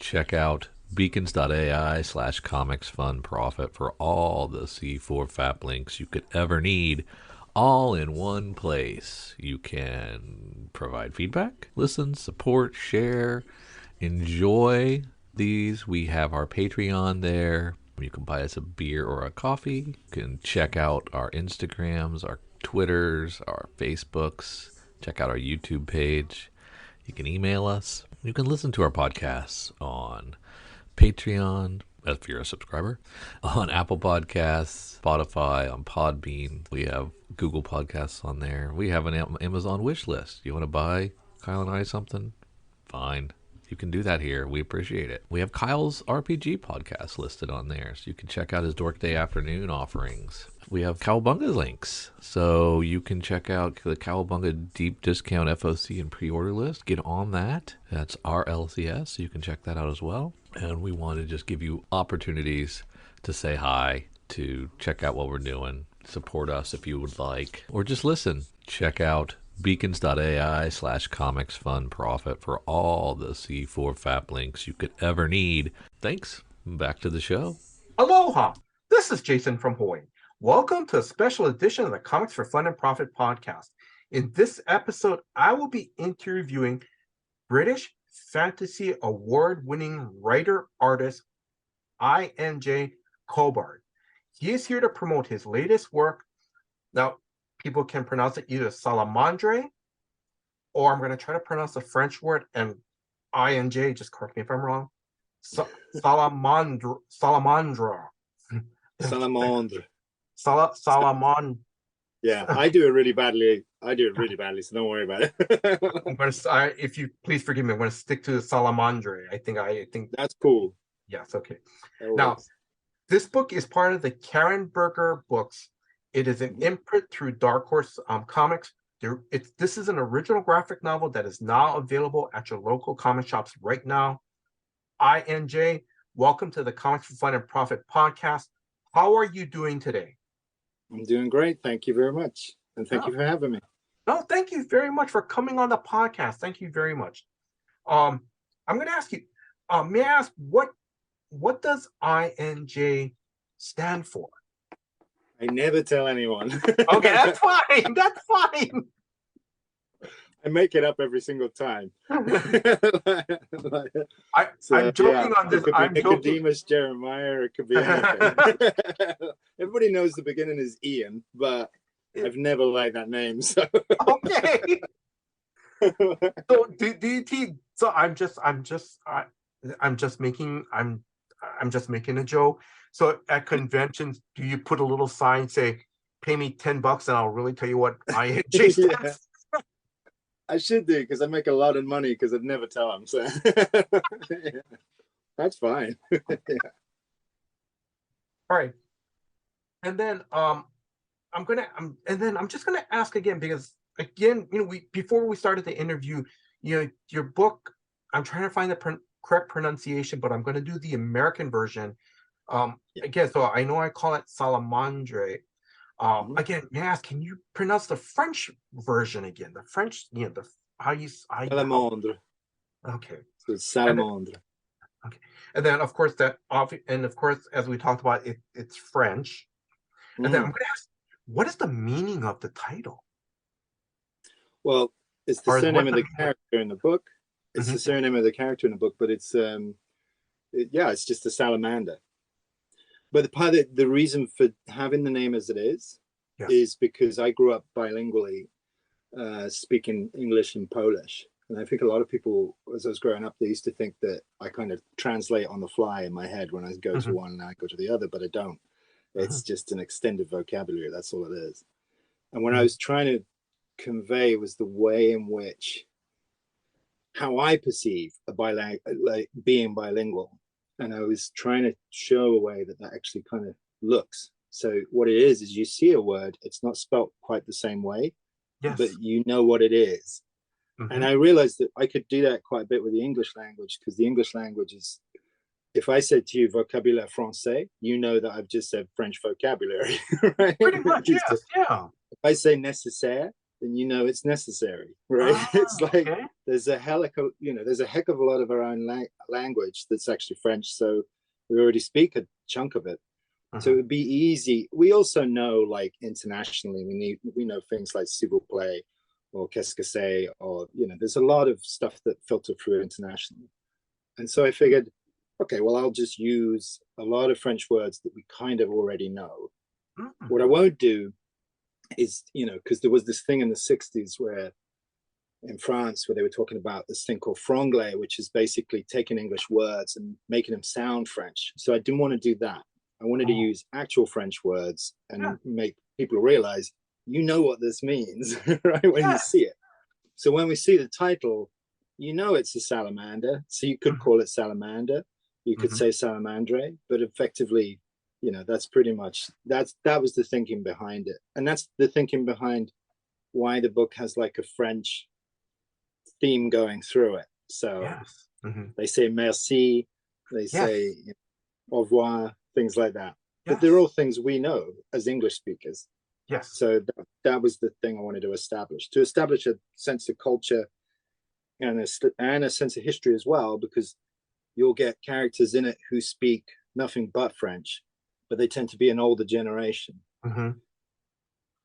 Check out beacons.ai/comics fund profit for all the C4 FAP links you could ever need, all in one place. You can provide feedback, listen, support, share, enjoy these. We have our Patreon there. You can buy us a beer or a coffee. You can check out our Instagrams, our Twitters, our Facebooks. Check out our YouTube page. You can email us. You can listen to our podcasts on Patreon, if you're a subscriber, on Apple Podcasts, Spotify, on Podbean. We have Google Podcasts on there. We have an Amazon wish list. You want to buy Kyle and I something? Fine. You can do that here. We appreciate it. We have Kyle's RPG podcast listed on there, so you can check out his Dork Day Afternoon offerings. We have Cowabunga links, so you can check out the Cowabunga Deep Discount FOC and pre-order list. Get on that. That's RLCS, so you can check that out as well. And we want to just give you opportunities to say hi, to check out what we're doing, support us if you would like, or just listen. Check out beacons.ai/comics fund profit for all the C4 FAP links you could ever need. Thanks. Back to the show. Aloha. This is Jason from Hawaii. Welcome to a special edition of the Comics for Fun and Profit podcast. In this episode, I will be interviewing British Fantasy Award-winning writer-artist I.N.J. Culbard. He is here to promote his latest work. Now, people can pronounce it either Salamandre, or I'm going to try to pronounce the French word, and I.N.J., just correct me if I'm wrong. Salamandre. Salamandre. Salamandre. Yeah, I do it really badly. So don't worry about it. I'm gonna, if you please forgive me, I'm going to stick to the Salamandre. I think that's cool. Yes, okay. Now, this book is part of the Karen Berger books. It is an imprint through Dark Horse Comics. This is an original graphic novel that is now available at your local comic shops right now. I.N.J., welcome to the Comics for Fun and Profit podcast. How are you doing today? I'm doing great. Thank you very much. And thank you for having me. No, thank you very much for coming on the podcast. Thank you very much. I'm going to ask you, may I ask, what does I.N.J. stand for? I never tell anyone. Okay, that's fine. That's fine. I make it up every single time. I'm joking on this. It could be Nicodemus, Jeremiah, it could be anything. Everybody knows the beginning is Ian, but I've never liked that name. So okay. So do you think? So I'm just making a joke. So at conventions, do you put a little sign say, "Pay me $10 and I'll really tell you what I.N.J. stands for"? I should do, because I make a lot of money because I'd never tell them. So yeah, that's fine. Yeah. All right. And then I'm just gonna ask again, because again, before we started the interview, your book, I'm trying to find the correct pronunciation, but I'm gonna do the American version. Again, so I know I call it Salamandre. Again, may I ask, can you pronounce the French version again? The French, Salamandre. Okay. So it's Salamandre. Okay. And then of course as we talked about, it's French. And then I'm going to ask, what is the meaning of the title? Well, it's the surname of the character in the book. It's the surname of the character in the book, but it's it's just a salamander. But the reason for having the name as it is because I grew up bilingually, speaking English and Polish. And I think a lot of people, as I was growing up, they used to think that I kind of translate on the fly in my head when I go to one and I go to the other, but I don't. It's just an extended vocabulary. That's all it is. And when I was trying to convey was the way in which how I perceive being bilingual. And I was trying to show a way that actually kind of looks. So what it is you see a word, it's not spelt quite the same way, but you know what it is. And I realized that I could do that quite a bit with the English language, because the English language is, if I said to you vocabulaire français, you know that I've just said French vocabulary, right? Pretty much, yes, yeah. If I say nécessaire, then you know it's necessary, right? It's like okay. there's a heck of a lot of our own language that's actually French, so we already speak a chunk of it. So it would be easy. We also know, like, internationally, we know things like s'il vous plaît or qu'est-ce que c'est, or there's a lot of stuff that filter through internationally. And so I figured, okay, well, I'll just use a lot of French words that we kind of already know. What I won't do is, because there was this thing in the 60s where in France where they were talking about this thing called franglais, which is basically taking English words and making them sound French. So I didn't want to do that. I wanted to use actual French words and make people realize, what this means, right? When you see it. So when we see the title, it's a salamander. So you could call it salamander. You could say salamandre, but effectively, that's pretty much, that was the thinking behind it. And that's the thinking behind why the book has like a French theme going through it. So they say merci, they say au revoir, things like that. But they're all things we know as English speakers. Yes. So that was the thing I wanted to establish a sense of culture and a sense of history as well, because you'll get characters in it who speak nothing but French, but they tend to be an older generation.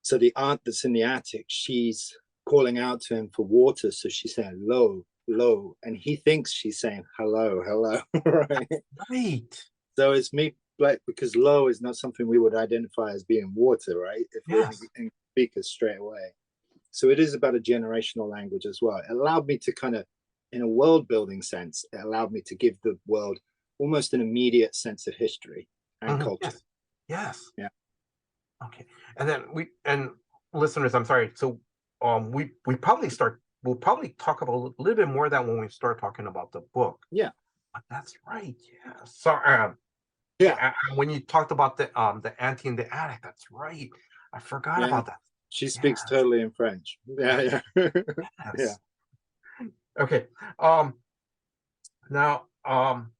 So the aunt that's in the attic, she's calling out to him for water. So she's saying, "Lo, lo," and he thinks she's saying, "Hello, hello." Right. So it's me, like, because lo is not something we would identify as being water, right? If we're in speakers straight away. So it is about a generational language as well. It allowed me to kind of, in a world building sense, it allowed me to give the world almost an immediate sense of history and culture. Yes. Yeah. Okay. And then listeners, I'm sorry. So we'll probably talk about a little bit more of that when we start talking about the book. Yeah. But that's right. Yeah. So when you talked about the auntie in the attic, that's right. I forgot about that. She speaks totally in French. Yeah. Yeah. Okay. Now I'm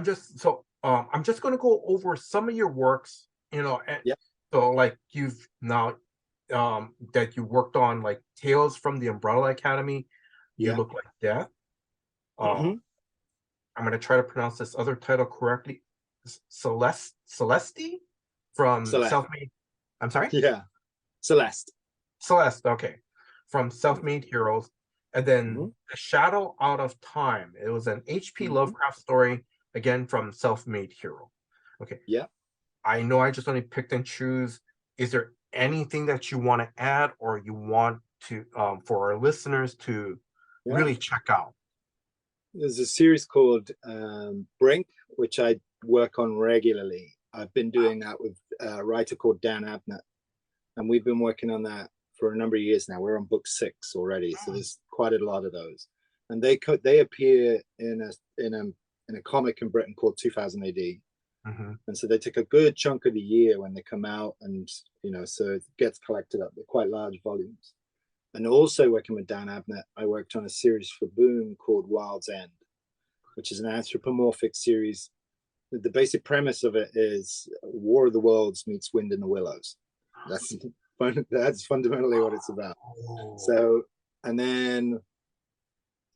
just going to go over some of your works, so like you've now that you worked on, like Tales from the Umbrella Academy, You Look Like Death. I'm going to try to pronounce this other title correctly. Celeste from Self-Made. I'm sorry? Yeah. Celeste. Okay. From Self-Made Heroes. And then A Shadow Out of Time. It was an H.P. Lovecraft story, again from Self-Made Hero. Okay. Yeah. I know I just only picked and choose. Is there anything that you want to add, or you want to for our listeners to really check out? There's a series called Brink, which I work on regularly. I've been doing that with a writer called Dan Abnett, and we've been working on that for a number of years now. We're on book 6 already, so there's quite a lot of those. And they appear in a comic in Britain called 2000 AD. And so they take a good chunk of the year when they come out, and so it gets collected up. They're quite large volumes. And also working with Dan Abnett, I worked on a series for Boom called Wild's End, which is an anthropomorphic series. The basic premise of it is War of the Worlds meets Wind in the Willows. That's fundamentally what it's about. So, and then,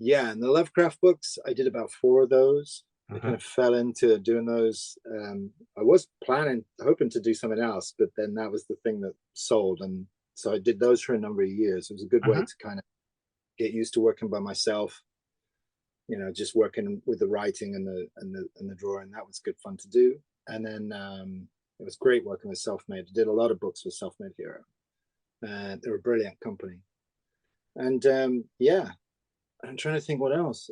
and the Lovecraft books, I did about 4 of those. I kind of fell into doing those. I was hoping to do something else, but then that was the thing that sold. And so I did those for a number of years. It was a good way to kind of get used to working by myself, just working with the writing and the drawing. That was good fun to do. And then it was great working with Self-Made. I did a lot of books with Self-Made Hero. They're a brilliant company. And I'm trying to think what else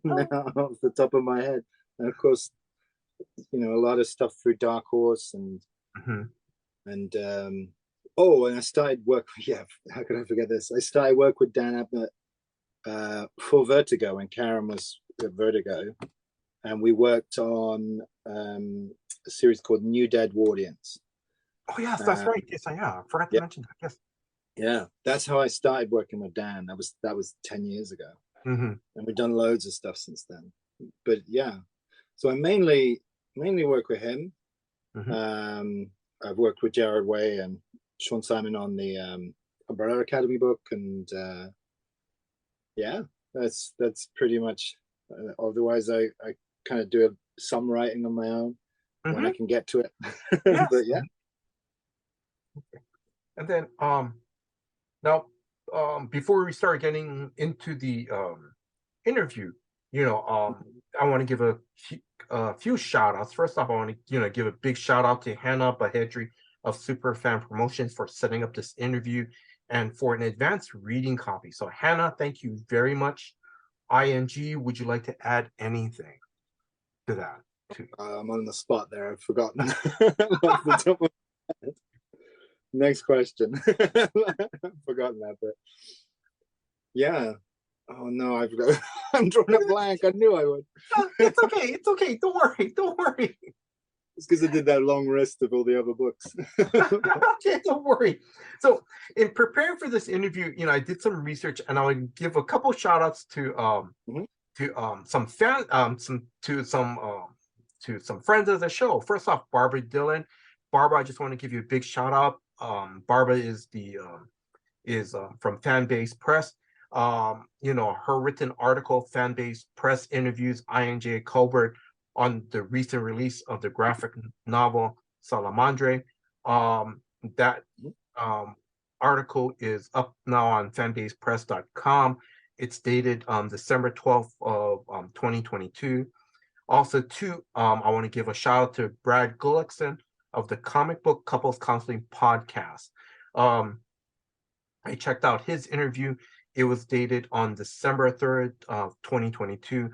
now off the top of my head. And of course, a lot of stuff through Dark Horse and and I started work. How could I forget this? I started work with Dan Abnett for Vertigo when Karen was at Vertigo, and we worked on a series called New Deadwardians. Oh yes, that's right. Yes, I forgot to mention that. Yes. Yeah, that's how I started working with Dan. That was 10 years ago, and we've done loads of stuff since then. But so I mainly work with him. I've worked with Jared Way and Sean Simon on the Umbrella Academy book, and yeah, that's pretty much. Otherwise, I kind of do some writing on my own when I can get to it. Yes. But yeah. Okay. And then now before we start getting into the interview, I want to give a few shout outs. First off, I want to give a big shout out to Hannah Bahedri of Superfan Promotions for setting up this interview and for an advanced reading copy. So Hannah, thank you very much. ING, would you like to add anything to that? I'm on the spot there. I've forgotten. Next question. I've forgotten that bit. Yeah. Oh no, I'm drawing a blank. I knew I would. It's okay. It's okay. Don't worry. It's because I did that long list of all the other books. Okay, don't worry. So in preparing for this interview, I did some research, and I would give a couple shout outs to some friends of the show. First off, Barbara Dillon. Barbara, I just want to give you a big shout out. Barbara is from Fanbase Press. Her written article, Fanbase Press interviews I.N.J. Culbard on the recent release of the graphic novel Salamandre. That article is up now on fanbasepress.com. It's dated December 12th of 2022. Also, too, I want to give a shout out to Brad Gullickson of the Comic Book Couples Counseling Podcast. I checked out his interview. It was dated on December 3rd of 2022.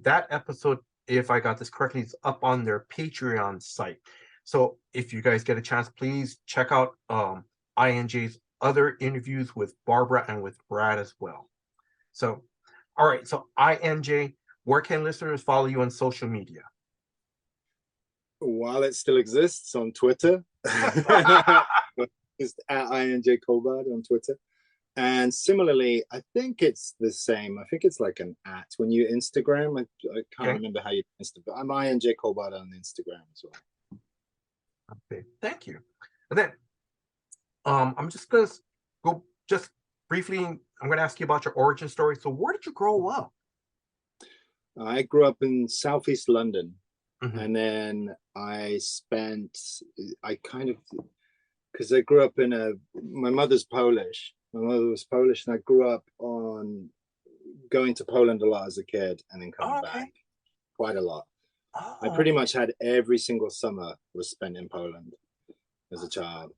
That episode, if I got this correctly, is up on their Patreon site. So if you guys get a chance, please check out INJ's other interviews with Barbara and with Brad as well. So, all right. So INJ, where can listeners follow you on social media? While it still exists, on Twitter. It's at INJ Culbard on Twitter. And similarly, I think it's the same. I think it's like an at when you Instagram. I can't remember how you Instagram. I'm I.N.J. Culbard on Instagram as well. Okay, thank you. And then I'm just gonna go just briefly. I'm gonna ask you about your origin story. So, where did you grow up? I grew up in Southeast London, and then because I grew up my mother's Polish. My mother was Polish, and I grew up on going to Poland a lot as a kid, and then coming back quite a lot. I pretty much had every single summer was spent in Poland as a child.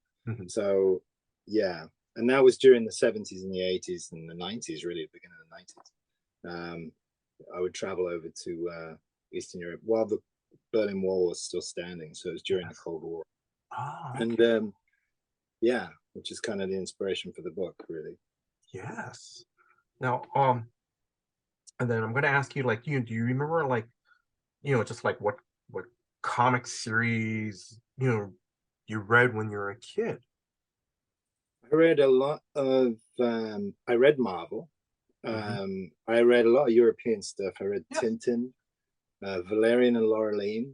So yeah, and that was during the 70s and the 80s and the 90s, really, the beginning of the 90s. I would travel over to Eastern Europe while the Berlin Wall was still standing. So it was during the Cold War. And yeah, which is kind of the inspiration for the book, really. Yes. Now, and then I'm going to ask you, do you remember, just like what comic series, you read when you were a kid? I read a lot of, I read Marvel. I read a lot of European stuff. I read Tintin, Valerian and Laureline,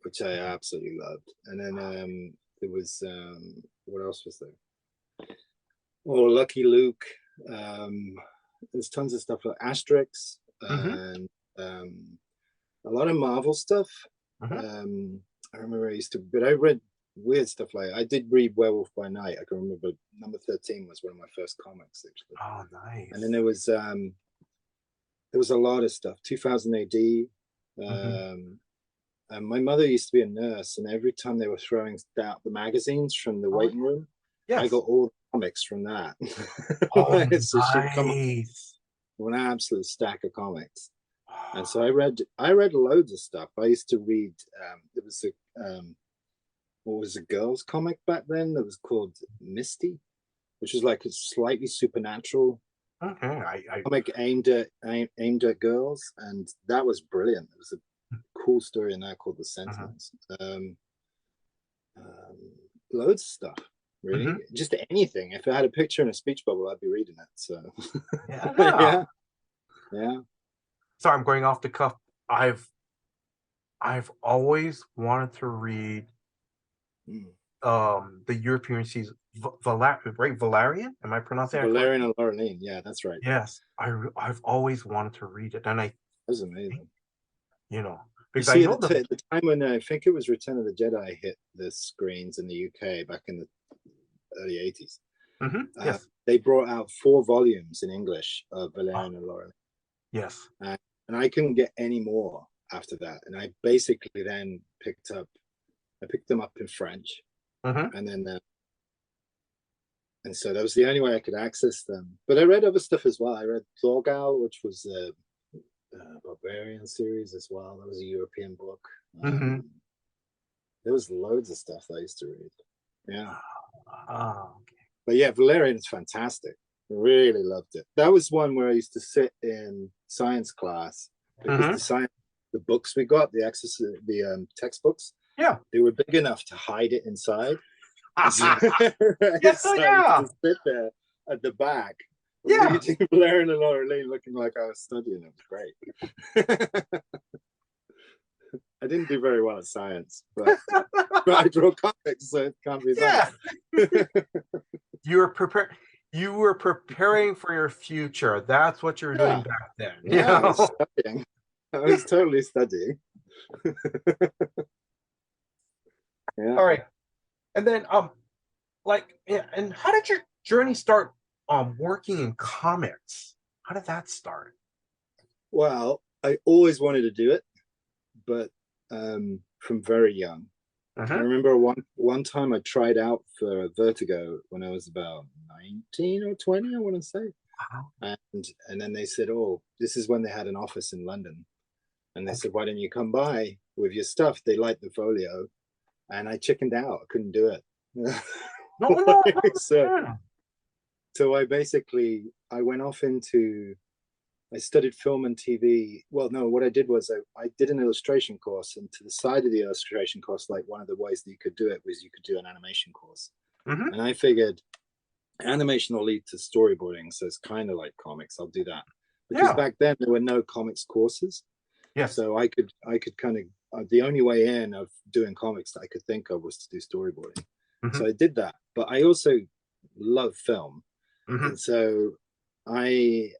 which I absolutely loved. And then there was, what else was there? Oh, Lucky Luke. There's tons of stuff like Asterix and a lot of Marvel stuff. I remember but I read weird stuff I did read Werewolf by Night. I can remember number 13 was one of my first comics, actually. Oh, nice. And then there was a lot of stuff. 2000 AD. And my mother used to be a nurse, and every time they were throwing out the magazines from the waiting room, I got all the comics from that. So she'd come up with an absolute stack of comics. And so I read loads of stuff. I used to read, there was what was a girls comic back then that was called Misty, which was like a slightly supernatural comic aimed at girls, and that was brilliant. It was a cool story in that called The Sentinels. Loads of stuff, really. Just anything. If I had a picture in a speech bubble, I'd be reading it. So yeah. Sorry, I'm going off the cuff. I've always wanted to read the right? Valerian? Am I pronouncing it correctly? Valerian and Laureline. Yeah, that's right. Yes, I've always wanted to read it, and that was amazing. Because you see, I know the time when I think it was Return of the Jedi hit the screens in the UK back in the early 80s. Yes, they brought out 4 volumes in English of Valerian and Laureline. Yes, and I couldn't get any more after that, and I basically then picked them up in French, and then and so that was the only way I could access them. But I read other stuff as well. I read Thorgal, which was a Barbarian series as well. That was a European book. There was loads of stuff that I used to read. Yeah. Okay. But yeah, Valerian is fantastic. Really loved it. That was one where I used to sit in science class because the books we got, the textbooks, they were big enough to hide it inside. Yes, so I used to sit there at the back, reading Valerian and Laureline, looking like I was studying. It was great. I didn't do very well at science, but I draw comics, so it can't be that. You were preparing for your future. That's what you're doing back then. Yeah, I was totally studying. All right. And then and how did your journey start working in comics? How did that start? Well, I always wanted to do it, but from very young. I remember one time I tried out for Vertigo when I was about 19 or 20, I want to say. And then they said, oh, this is when they had an office in London. And they said, why don't you come by with your stuff? They liked the folio. And I chickened out. I couldn't do it. So I went off into, I studied film and TV. Well, no, what I did was I did an illustration course, and to the side of the illustration course, like one of the ways that you could do it was you could do an animation course. And I figured animation will lead to storyboarding, so it's kind of like comics. I'll do that because back then there were no comics courses. So I could kind of the only way in of doing comics that I could think of was to do storyboarding. So I did that, but I also love film, and so I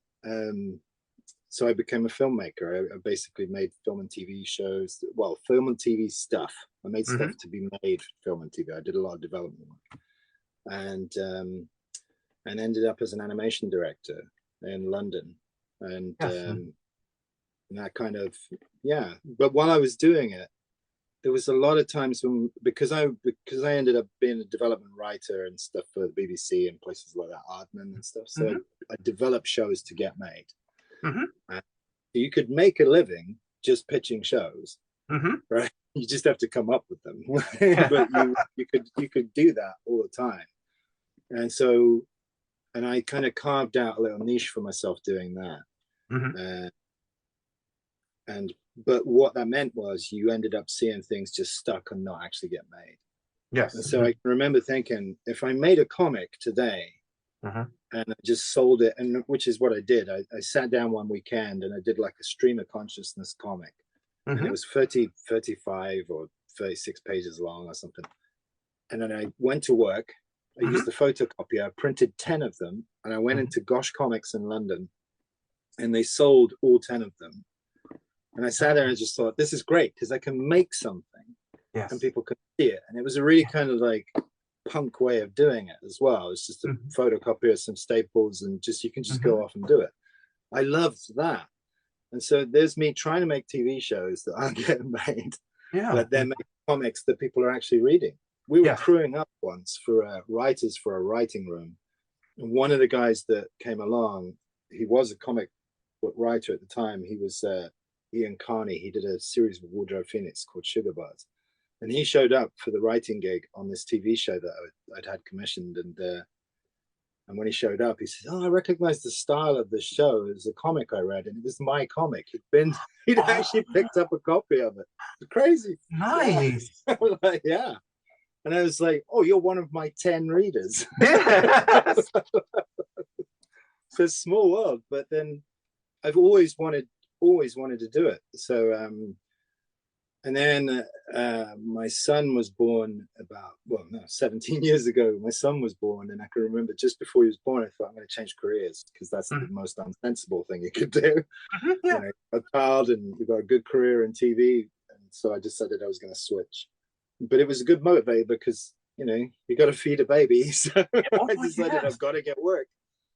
became a filmmaker. I basically made film and TV shows. Well, film and TV stuff. I made stuff to be made for film and TV. I did a lot of development work, and ended up as an animation director in London, and that kind of But while I was doing it, there was a lot of times when because I ended up being a development writer and stuff for the BBC and places like that, Aardman and stuff. So I developed shows to get made. And you could make a living just pitching shows, right? You just have to come up with them. But you could do that all the time. And so, and I kind of carved out a little niche for myself doing that. But what that meant was you ended up seeing things just stuck and not actually get made. Yes. And so I can remember thinking, if I made a comic today and I just sold it, and which is what I did. I sat down one weekend and I did like a stream of consciousness comic. And it was 35 or 36 pages long or something. And then I went to work. I used the photocopier. I printed 10 of them. And I went into Gosh Comics in London. And they sold all 10 of them. And I sat there and just thought, this is great because I can make something and people can see it. And it was a really kind of like punk way of doing it as well. It's just a photocopier, some staples, and just you can just go off and do it. I loved that. And so there's me trying to make TV shows that aren't getting made, but they're making comics that people are actually reading. We were crewing up once for writers for a writing room. And one of the guys that came along, he was a comic book writer at the time. He was Ian Carney. He did a series with Woodrow Phoenix called Sugar Buzz. And he showed up for the writing gig on this TV show that I'd had commissioned. And when he showed up, he said, oh, I recognize the style of the show. It was a comic I read, and it was my comic. He'd actually picked up a copy of it. It's crazy. Nice. Like, yeah. And I was like, oh, you're one of my 10 readers. Yes. So it's a small world, but then I've always wanted to do it. So And then my son was born 17 years ago. My son was born, and I can remember just before he was born, I thought, I'm going to change careers because that's the most unsensible thing you could do. Yeah. A child, and you've got a good career in TV, and so I decided I was going to switch. But it was a good motivator because you got to feed a baby, so I decided I've got to get work,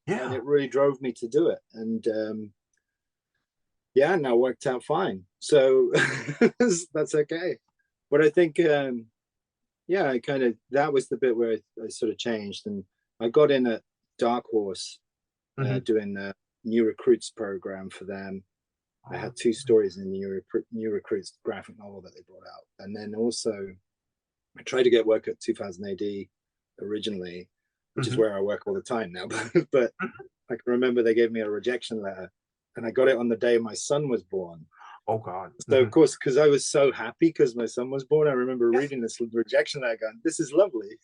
and it really drove me to do it. And and that worked out fine. So that's okay. But I think, I that was the bit where I sort of changed. And I got in at Dark Horse doing the new recruits program for them. I had 2 stories in the new recruits graphic novel that they brought out. And then also I tried to get work at 2000 AD originally, which is where I work all the time now. But I can remember they gave me a rejection letter, and I got it on the day my son was born. Oh God! So of course, because I was so happy because my son was born, I remember reading this rejection letter, going, "This is lovely."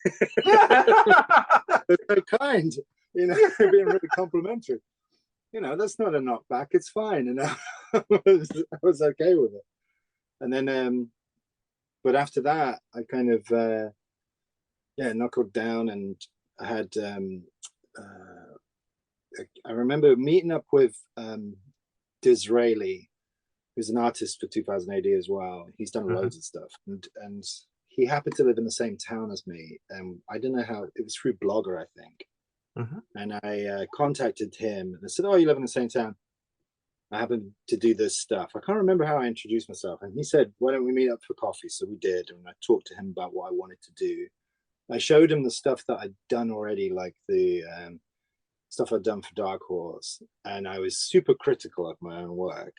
They're so kind, being really complimentary. That's not a knockback. It's fine, I was okay with it. And then, but after that, I kind of knuckled down, and I had. I remember meeting up with Disraeli, who's an artist for 2000 AD as well. He's done loads of stuff, and he happened to live in the same town as me. And I don't know how, it was through Blogger, I think. And I contacted him, and I said, "Oh, you live in the same town. I happen to do this stuff." I can't remember how I introduced myself, and he said, "Why don't we meet up for coffee?" So we did, and I talked to him about what I wanted to do. I showed him the stuff that I'd done already, like the stuff I'd done for Dark Horse, and I was super critical of my own work.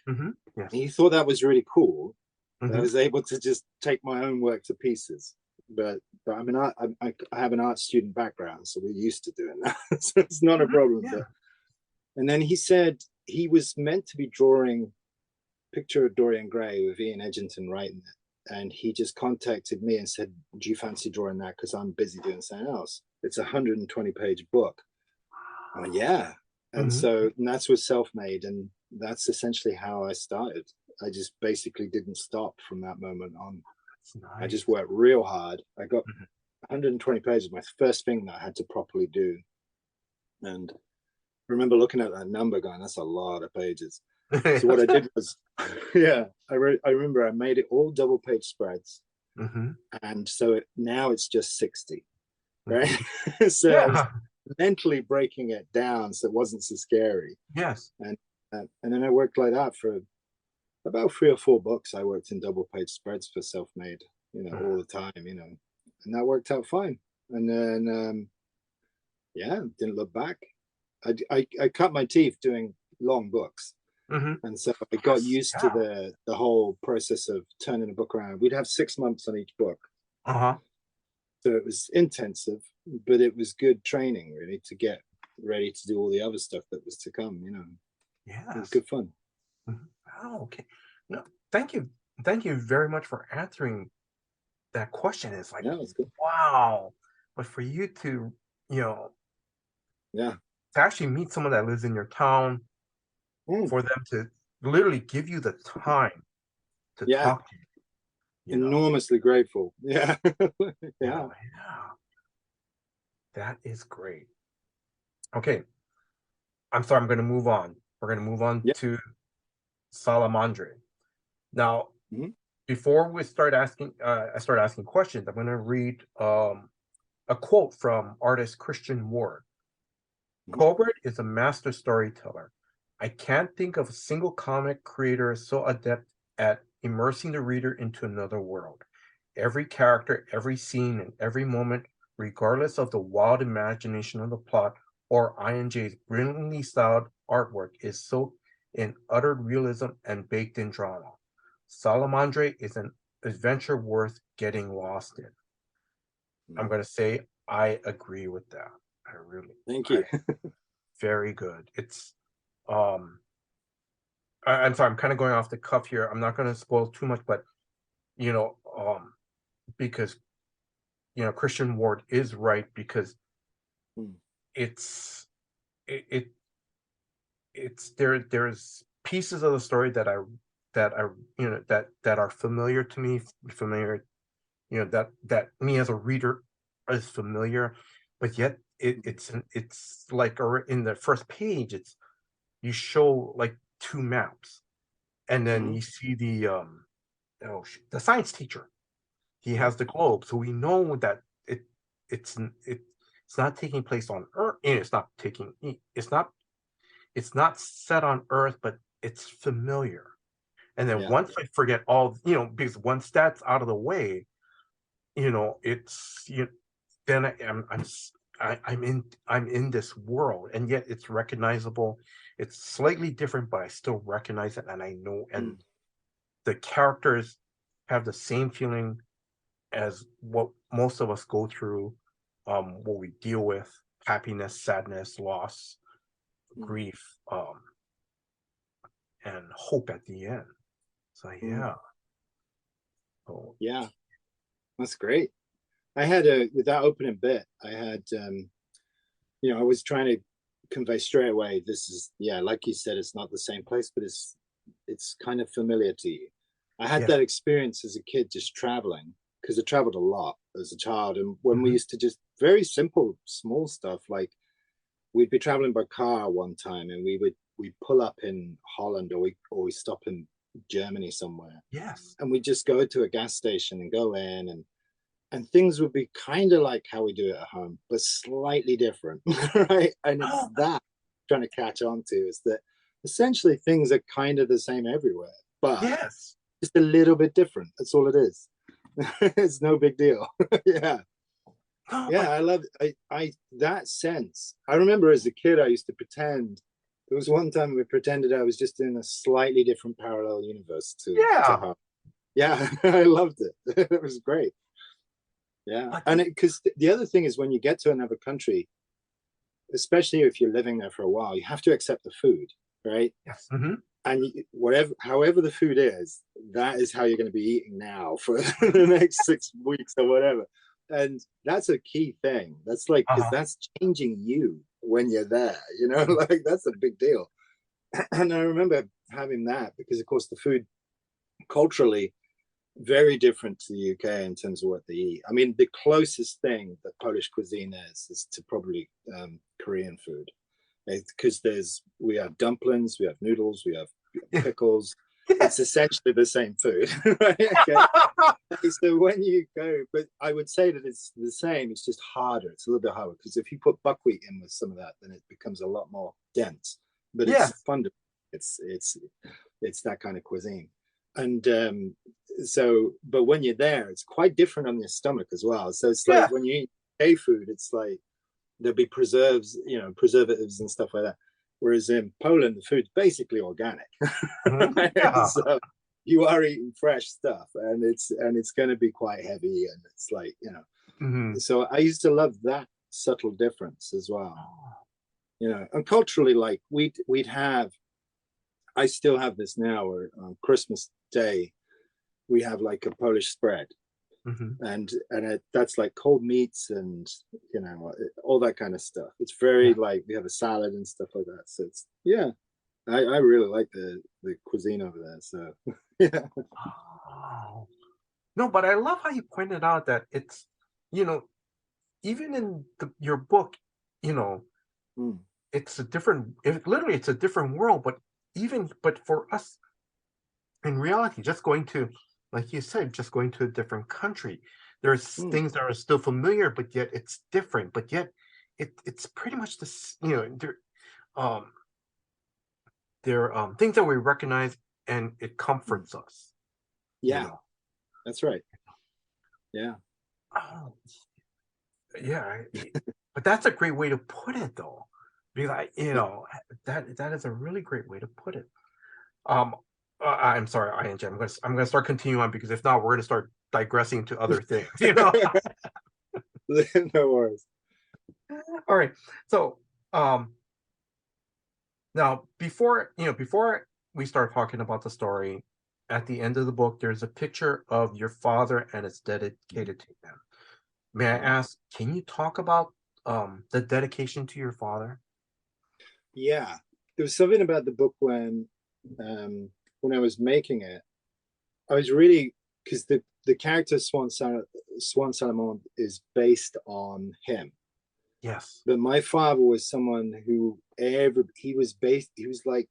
Yes. He thought that was really cool. I was able to just take my own work to pieces. But I mean, I have an art student background, so we're used to doing that. So it's not a problem. But, and then he said he was meant to be drawing Picture of Dorian Gray with Ian Edgington writing it. And he just contacted me and said, "Do you fancy drawing that? Because I'm busy doing something else." It's a 120-page book. I went, yeah. And so that's with Self-Made. And that's essentially how I started. I just basically didn't stop from that moment on. Nice. I just worked real hard. I got 120 pages, my first thing that I had to properly do. And I remember looking at that number going, that's a lot of pages. So what I did was, I remember I made it all double page spreads. And so now it's just 60, right? So I was mentally breaking it down so it wasn't so scary. Yes. And then I worked like that for about 3 or 4 books. I worked in double page spreads for Self-Made, all the time, and that worked out fine. And then, didn't look back. I cut my teeth doing long books. And so I got used to the whole process of turning a book around. We'd have 6 months on each book. So it was intensive, but it was good training, really, to get ready to do all the other stuff that was to come, Yeah. It was good fun. Oh, okay. No, thank you. Thank you very much for answering that question. It's like, wow. But for you to, to actually meet someone that lives in your town, for them to literally give you the time to talk to you. Enormously grateful. Yeah. Yeah. That is great. Okay. I'm sorry, I'm going to move on. We're going to move on to Salamandre. Now, before we start asking, I start asking questions, I'm going to read a quote from artist Christian Ward. Culbard is a master storyteller. I can't think of a single comic creator so adept at immersing the reader into another world. Every character, every scene, and every moment, regardless of the wild imagination of the plot or I.N.J's brilliantly styled artwork, is soaked in utter realism and baked in drama. Salamandre is an adventure worth getting lost in. I'm going to say I agree with that. I really. Thank you. Very good. It's I'm sorry, I'm kind of going off the cuff here. I'm not going to spoil too much, but because Christian Ward is right, because it's there's pieces of the story that I that are, that are familiar to me, familiar, that me as a reader is familiar, but yet it's like in the first page, you show like two maps, and then you see the science teacher. He has the globe, so we know that it's not taking place on Earth. It's not set on Earth, but it's familiar. And then once I forget all, because once that's out of the way, it's then I'm in this world, and yet it's recognizable. It's slightly different, but I still recognize it, and I know, and the characters have the same feeling as what most of us go through, what we deal with: happiness, sadness, loss, grief, and hope at the end. So yeah. Oh yeah, that's great. I had with that opening bit, I had I was trying to convey straight away, this is, like you said, it's not the same place, but it's kind of familiar to you. I had that experience as a kid, just traveling, because I traveled a lot as a child. And when we used to just very simple, small stuff, like we'd be traveling by car one time, and we'd pull up in Holland, or we stop in Germany somewhere. Yes. And we just go to a gas station and go in, and things would be kind of like how we do it at home, but slightly different, right? And it's that I'm trying to catch on to, is that essentially things are kind of the same everywhere, but just a little bit different. That's all it is. It's no big deal. Yeah. I love that sense. I remember as a kid, I used to pretend. There was one time we pretended I was just in a slightly different parallel universe to her. Yeah, I loved it. It was great. Yeah, and because the other thing is, when you get to another country, especially if you're living there for a while, you have to accept the food, right? Yes. And however the food is, that is how you're going to be eating now for the next 6 weeks or whatever. And that's a key thing. That's like, because that's changing you when you're there, like that's a big deal. And I remember having that, because of course the food culturally very different to the UK in terms of what they eat. I mean, the closest thing that Polish cuisine is to probably Korean food, because we have dumplings, we have noodles, we have pickles. It's essentially the same food, right? Okay. So when you go, but I would say that it's the same. It's just harder. It's a little bit harder, because if you put buckwheat in with some of that, then it becomes a lot more dense. But it's fundamental. It's that kind of cuisine. And so, but when you're there, it's quite different on your stomach as well. So it's like when you eat food, it's like there'll be preservatives and stuff like that. Whereas in Poland, the food's basically organic. So you are eating fresh stuff, and it's going to be quite heavy, and it's like, So I used to love that subtle difference as well. And culturally, like we'd have. I still have this now, where on Christmas Day, we have like a Polish spread, and that's like cold meats and all that kind of stuff. It's very like, we have a salad and stuff like that. So it's I really like the cuisine over there. So yeah. No, but I love how you pointed out that it's even in your book, it's a different. Literally, it's a different world, but for us, in reality, just going to, like you said, just going to a different country, there's things that are still familiar, but yet it's different. But yet, it's pretty much this. They're things that we recognize, and it comforts us. Yeah, that's right. Yeah. Oh, yeah. But that's a great way to put it, though. Because that is a really great way to put it. I'm sorry, I.N.J. I'm gonna start continuing on, because if not, we're gonna start digressing to other things. No worries. All right. So now before we start talking about the story, at the end of the book, there's a picture of your father, and it's dedicated to him. May I ask, can you talk about the dedication to your father? Yeah, there was something about the book when when I was making it, I was really, because the character Swan Salamandre is based on him. Yes. But my father was someone who he was like,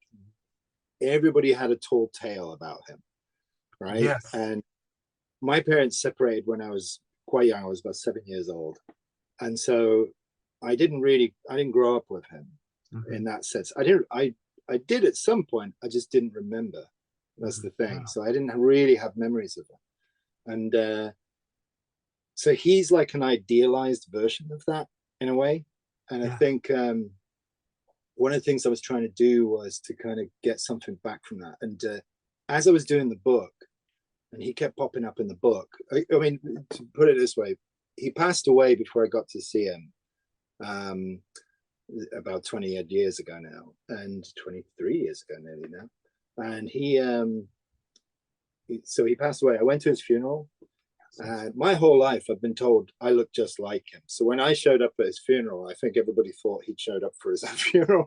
everybody had a tall tale about him, right? Yes. And my parents separated when I was quite young. I was about 7 years old. And so I didn't grow up with him in that sense. I did at some point, I just didn't remember. That's the thing. So I didn't really have memories of him. And so he's like an idealized version of that in a way. And I think one of the things I was trying to do was to kind of get something back from that. And as I was doing the book, and he kept popping up in the book, I mean, to put it this way, he passed away before I got to see him, about 20 years ago now, and 23 years ago nearly now. And so he passed away. I went to his funeral. My whole life I've been told I look just like him. So when I showed up at his funeral, I think everybody thought he'd showed up for his own funeral.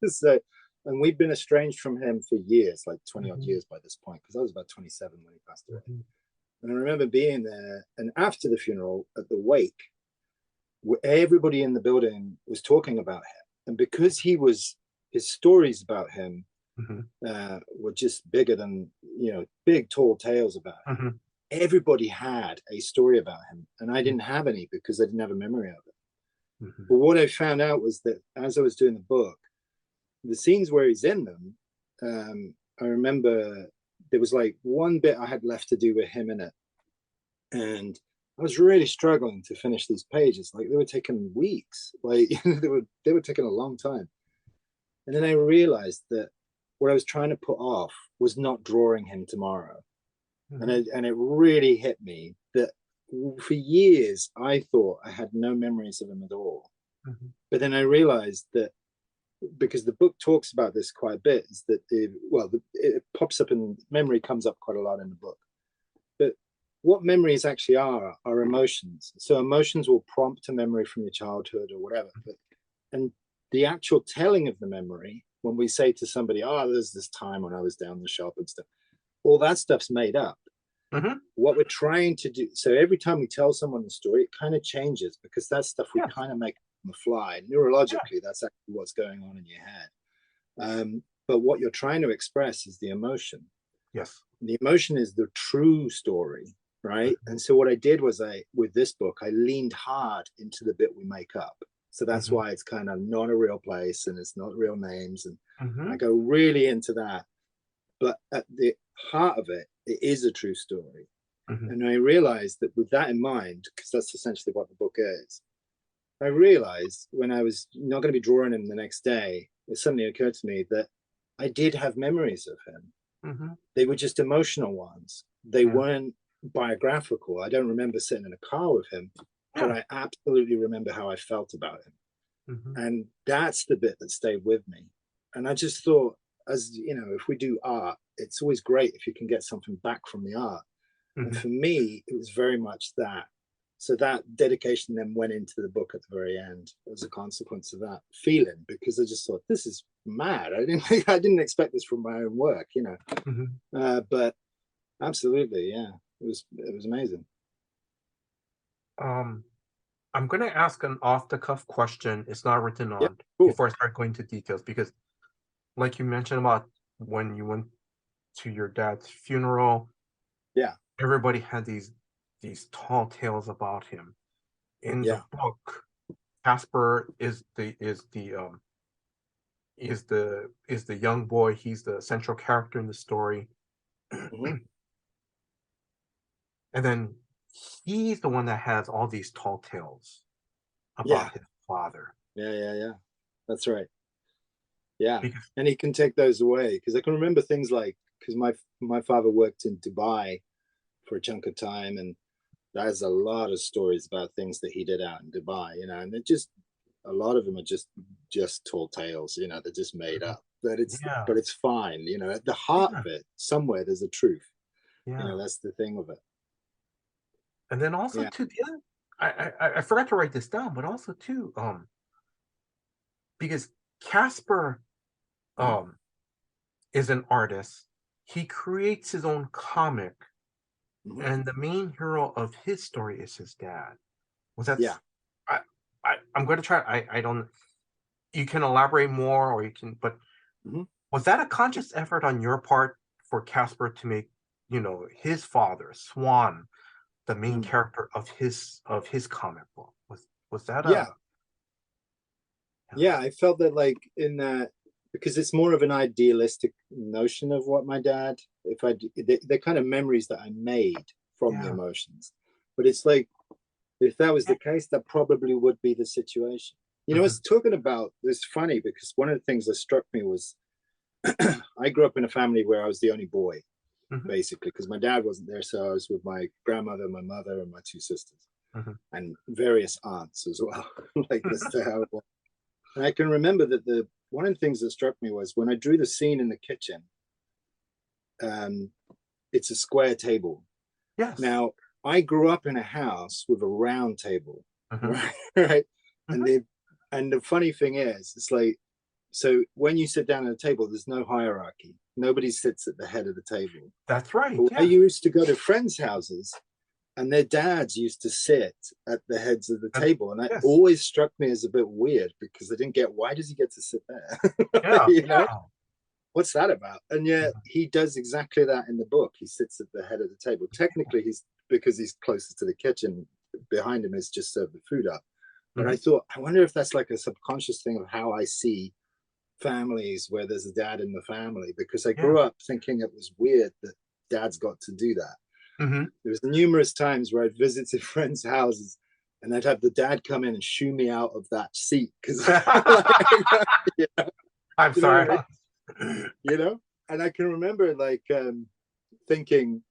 So, and we've been estranged from him for years, like 20 odd years by this point, because I was about 27 when he passed away. And I remember being there, and after the funeral, at the wake, everybody in the building was talking about him. And because his stories about him were just bigger than, big, tall tales about him. Everybody had a story about him, and I didn't have any because I didn't have a memory of it. But what I found out was that as I was doing the book, the scenes where he's in them, I remember there was like one bit I had left to do with him in it, and I was really struggling to finish these pages. Like, they were taking weeks, like they were taking a long time. And then I realized that what I was trying to put off was not drawing him tomorrow. And it really hit me that for years I thought I had no memories of him at all. But then I realized that, because the book talks about this quite a bit, is that it pops up, and memory comes up quite a lot in the book. But what memories actually are emotions. So emotions will prompt a memory from your childhood or whatever. And the actual telling of the memory, when we say to somebody, there's this time when I was down the shop and stuff, all that stuff's made up. What we're trying to do, so every time we tell someone the story, it kind of changes, because that stuff we kind of make on the fly. Neurologically, that's actually what's going on in your head. But what you're trying to express is the emotion. Yes. The emotion is the true story, right? And so what I did was, with this book, I leaned hard into the bit we make up. So that's why it's kind of not a real place, and it's not real names. And I go really into that. But at the heart of it, it is a true story. And I realized that with that in mind, because that's essentially what the book is, I realized when I was not going to be drawing him the next day, it suddenly occurred to me that I did have memories of him. They were just emotional ones. They weren't biographical. I don't remember sitting in a car with him, but I absolutely remember how I felt about him. And that's the bit that stayed with me. And I just thought, as you know, if we do art, it's always great if you can get something back from the art. And for me, it was very much that. So that dedication then went into the book at the very end as a consequence of that feeling, because I just thought, this is mad. I didn't expect this from my own work, but absolutely, yeah, it was amazing. I'm going to ask an off-the-cuff question. It's not written on before I start going into details, because like you mentioned about when you went to your dad's funeral, everybody had these tall tales about him. In the book, Kaspar is the young boy. He's the central character in the story. And then he's the one that has all these tall tales about his father. Yeah. That's right. Yeah, and he can take those away, because I can remember things like, because my father worked in Dubai for a chunk of time, and there's a lot of stories about things that he did out in Dubai, and it just, a lot of them are just tall tales, they're just made up. But it's fine, at the heart of it, somewhere there's a truth. That's the thing with it. And then also too, I forgot to write this down, but also too, because Kaspar is an artist. he creates his own comic, and the main hero of his story is his dad. Was that? Yeah. I'm going to try. I don't. You can elaborate more, or you can. But was that a conscious effort on your part for Kaspar to make, his father, Swan, the main character of his comic book? Was that a? Yeah, I felt that, like, in that, because it's more of an idealistic notion of what my dad, they're kind of memories that I made from the emotions. But it's like, if that was the case, that probably would be the situation. I was talking about this, funny, because one of the things that struck me was I grew up in a family where I was the only boy, basically, because my dad wasn't there. So I was with my grandmother, my mother, and my two sisters, and various aunts as well. Like, that's how it was. And I can remember that one of the things that struck me was when I drew the scene in the kitchen, it's a square table. Yes. Now, I grew up in a house with a round table, right? And the funny thing is, it's like, so when you sit down at a table, there's no hierarchy. Nobody sits at the head of the table. That's right. I used to go to friends' houses, and their dads used to sit at the heads of the table. And that always struck me as a bit weird, because I didn't get, why does he get to sit there? Yeah, What's that about? And yet he does exactly that in the book. He sits at the head of the table. Technically, because he's closest to the kitchen, behind him is just serve the food up. But I thought, I wonder if that's like a subconscious thing of how I see families where there's a dad in the family, because I grew up thinking it was weird that dads got to do that. There was numerous times where I'd visited friends' houses, and I'd have the dad come in and shoo me out of that seat because I'm sorry. And I can remember, like, thinking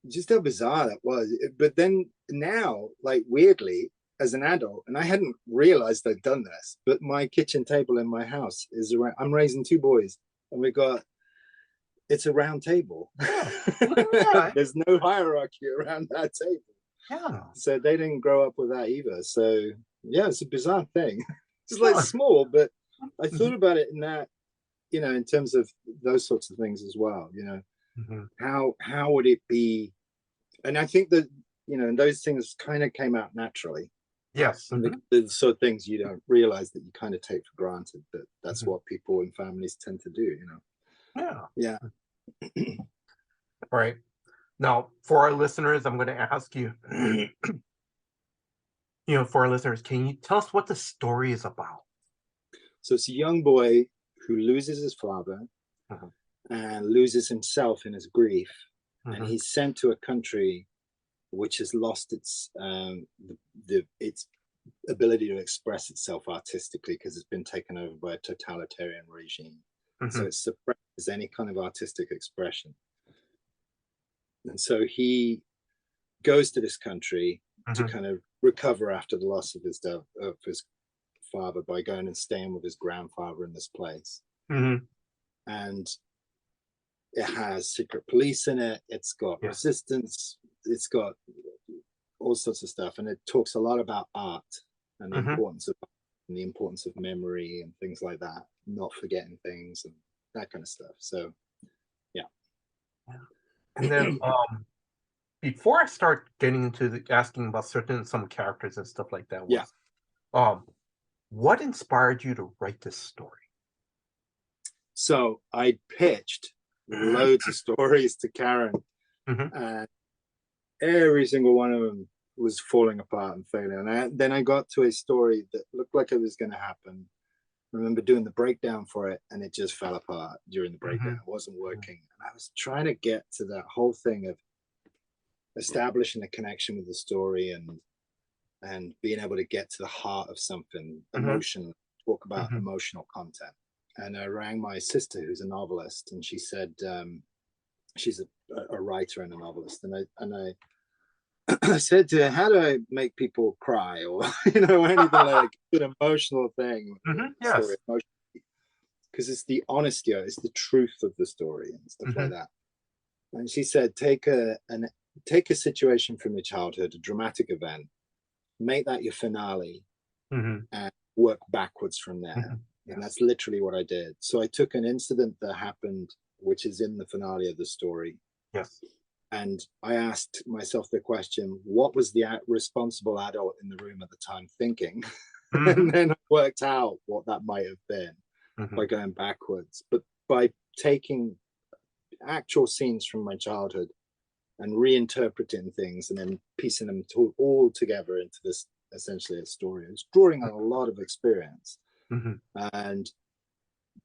just how bizarre that was. But then now, like, weirdly, as an adult, and I hadn't realized I'd done this, but my kitchen table in my house is around, I'm raising two boys, and it's a round table. There's no hierarchy around that table. So they didn't grow up with that either. So yeah, it's a bizarre thing. It's like small, but I thought about it in that, in terms of those sorts of things as well. How would it be? And I think that, and those things kind of came out naturally. Yes. And the sort of things you don't realize that you kind of take for granted, that that's what people in families tend to do, Yeah. Right. Now, for our listeners, I'm going to ask you, for our listeners, can you tell us what the story is about? So it's a young boy who loses his father and loses himself in his grief. And he's sent to a country which has lost its ability to express itself artistically, because it's been taken over by a totalitarian regime. So it suppresses any kind of artistic expression. And so he goes to this country to kind of recover after the loss of his father by going and staying with his grandfather in this place. And it has secret police in it. It's got resistance. It's got all sorts of stuff. And it talks a lot about art and the importance of art and the importance of memory and things like that, not forgetting things and that kind of stuff. So and then before I start getting into asking about some characters and stuff like that, what inspired you to write this story? So I pitched loads of stories to Karen, and every single one of them was falling apart and failing. And then I got to a story that looked like it was going to happen. I remember doing the breakdown for it, and it just fell apart during the breakdown. It wasn't working. And I was trying to get to that whole thing of establishing a connection with the story and being able to get to the heart of something, emotion, talk about emotional content. And I rang my sister, who's a novelist, and she said she's a writer and a novelist. And I said to her, how do I make people cry, or anything like an emotional thing? Yes. Because it's the honesty, it's the truth of the story and stuff like that. And she said, take a situation from your childhood, a dramatic event, make that your finale, and work backwards from there. And that's literally what I did. So I took an incident that happened which is in the finale of the story. Yes. And I asked myself the question, what was the responsible adult in the room at the time thinking? And then I worked out what that might have been by going backwards. But by taking actual scenes from my childhood and reinterpreting things and then piecing them all together into this, essentially a story. I was drawing on a lot of experience. And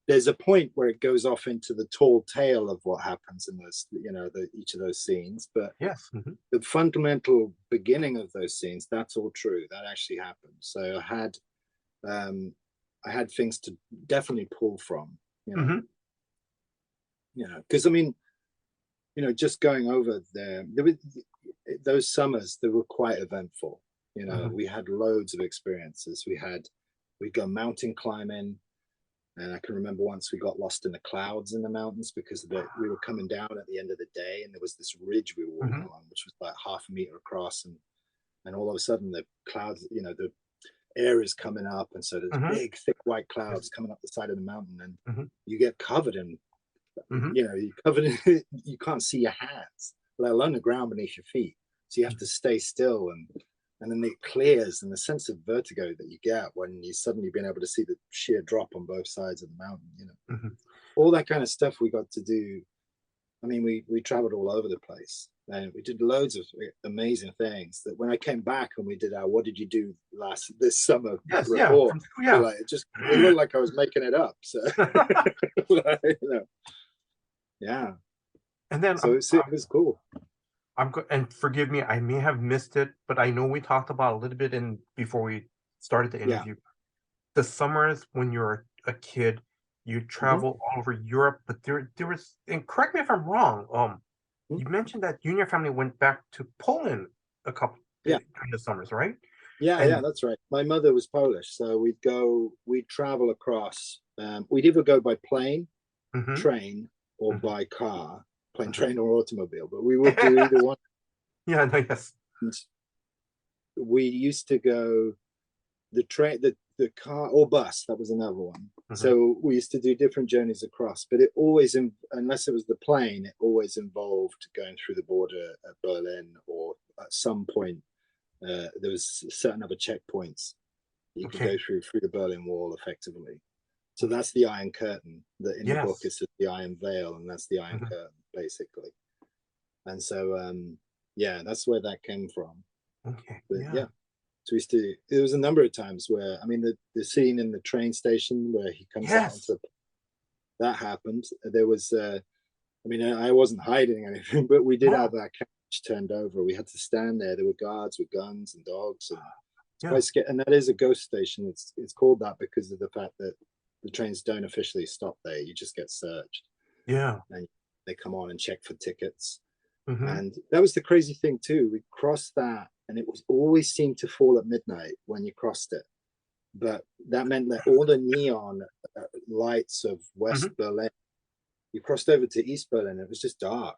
there's a point where it goes off into the tall tale of what happens in those, each of those scenes. But yes, the fundamental beginning of those scenes, that's all true. That actually happened. So I had things to definitely pull from, because I mean, just going over there was, those summers, they were quite eventful. We had loads of experiences. We'd go mountain climbing. And I can remember once we got lost in the clouds in the mountains because we were coming down at the end of the day, and there was this ridge we were walking along, which was like 0.5 meter across, and all of a sudden the clouds, the air is coming up, and so there's big, thick white clouds coming up the side of the mountain, and you get covered in, you're covered in, you can't see your hands, let alone the ground beneath your feet. So you have to stay still, and then it clears, and the sense of vertigo that you get when you suddenly been able to see the sheer drop on both sides of the mountain, all that kind of stuff we got to do. I mean, we traveled all over the place, and we did loads of amazing things that when I came back and we did our what did you do this summer report, like, it looked like I was making it up. So, yeah. And then so it was cool. And forgive me, I may have missed it, but I know we talked about a little bit before we started the interview. The summers when you're a kid, you travel all over Europe, but there was, and correct me if I'm wrong, you mentioned that you and your family went back to Poland a couple during the summers, right? Yeah, that's right. My mother was Polish, so we'd travel across. We'd either go by plane, train, or by car. Plane, train, or automobile, but we would do either one. Yes. And we used to go the train, the car, or bus. That was another one. So we used to do different journeys across, but it always, unless it was the plane, it always involved going through the border at Berlin, or at some point there was certain other checkpoints you could go through the Berlin Wall effectively. So that's the Iron Curtain. That in the book is the Iron Veil, and that's the Iron Curtain, basically. And so, that's where that came from. Okay. But, so we used to. There was a number of times where, I mean, the scene in the train station where he comes out into that happened. There was, I mean, I wasn't hiding anything, but we did have our carriage turned over. We had to stand there. There were guards with guns and dogs, and it's quite scary. And that is a ghost station. It's called that because of the fact that the trains don't officially stop there. You just get searched. Yeah. And they come on and check for tickets. And that was the crazy thing too. We crossed that, and it was always seemed to fall at midnight when you crossed it. But that meant that all the neon lights of West Berlin, you crossed over to East Berlin, it was just dark.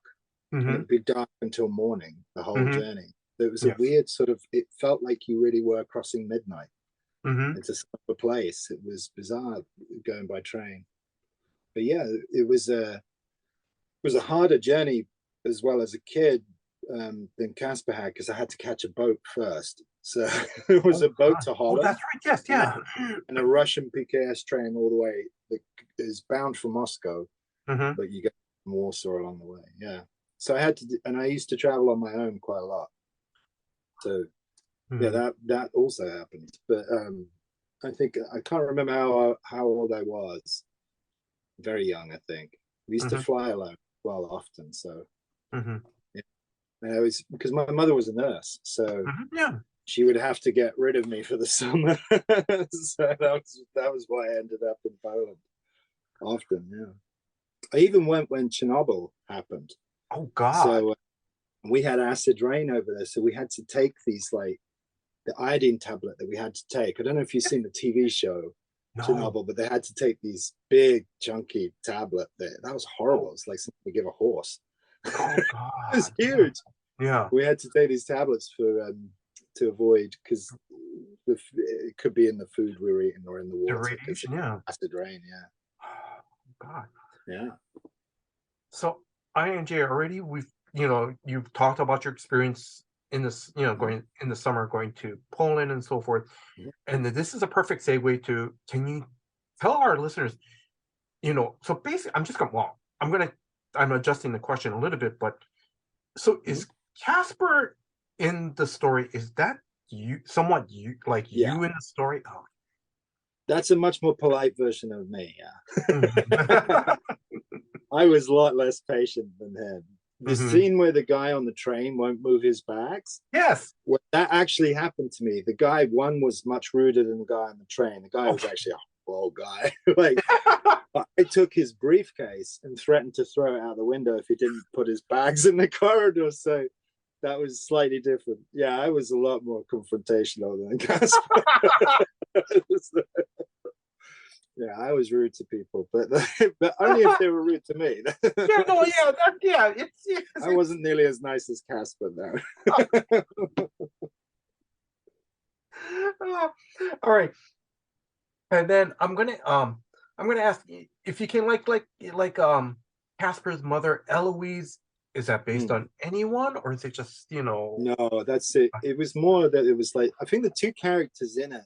And it would be dark until morning, the whole journey. So it was a weird sort of, it felt like you really were crossing midnight. Into some other place. It was bizarre going by train, but it was a harder journey as well as a kid than Kaspar had, because I had to catch a boat first. So it was a boat to Holland. That's right. Yes, and a Russian PKS train all the way that is bound for Moscow, but you get from Warsaw along the way. Yeah, so I had to, and I used to travel on my own quite a lot. So. That also happened, but I think I can't remember how old I was. Very young, I think. We used to fly alone often, so and I was, because my mother was a nurse, so she would have to get rid of me for the summer. So that was why I ended up in Poland often. I even went when Chernobyl happened. Oh God! So we had acid rain over there, so we had to take these, like, the iodine tablet that we had to take. I don't know if you've seen the TV show Chernobyl, but they had to take these big chunky tablet. That was horrible. It's like something to give a horse. Oh God! It's huge. Yeah, we had to take these tablets for to avoid, because it could be in the food we were eating or in the water. The radiation, acid rain. God. Yeah. So INJ already, you've talked about your experience in this, going in the summer, going to Poland and so forth. And this is a perfect segue to, can you tell our listeners, so basically, I'm adjusting the question a little bit, but so is Kaspar in the story, is that somewhat you in the story? Oh. That's a much more polite version of me, Mhm. I was a lot less patient than him. The scene where the guy on the train won't move his bags. Yes. Well, that actually happened to me. The guy, one was much ruder than the guy on the train. The guy was actually a horrible guy. Like, I took his briefcase and threatened to throw it out the window if he didn't put his bags in the corridor. So that was slightly different. Yeah, I was a lot more confrontational than Kaspar. Yeah, I was rude to people, but only if they were rude to me. I wasn't nearly as nice as Kaspar, though. All right, and then I'm gonna ask if you can Kaspar's mother Eloise. Is that based on anyone, or is it just No, that's it. It was more that it was like, I think the two characters in it,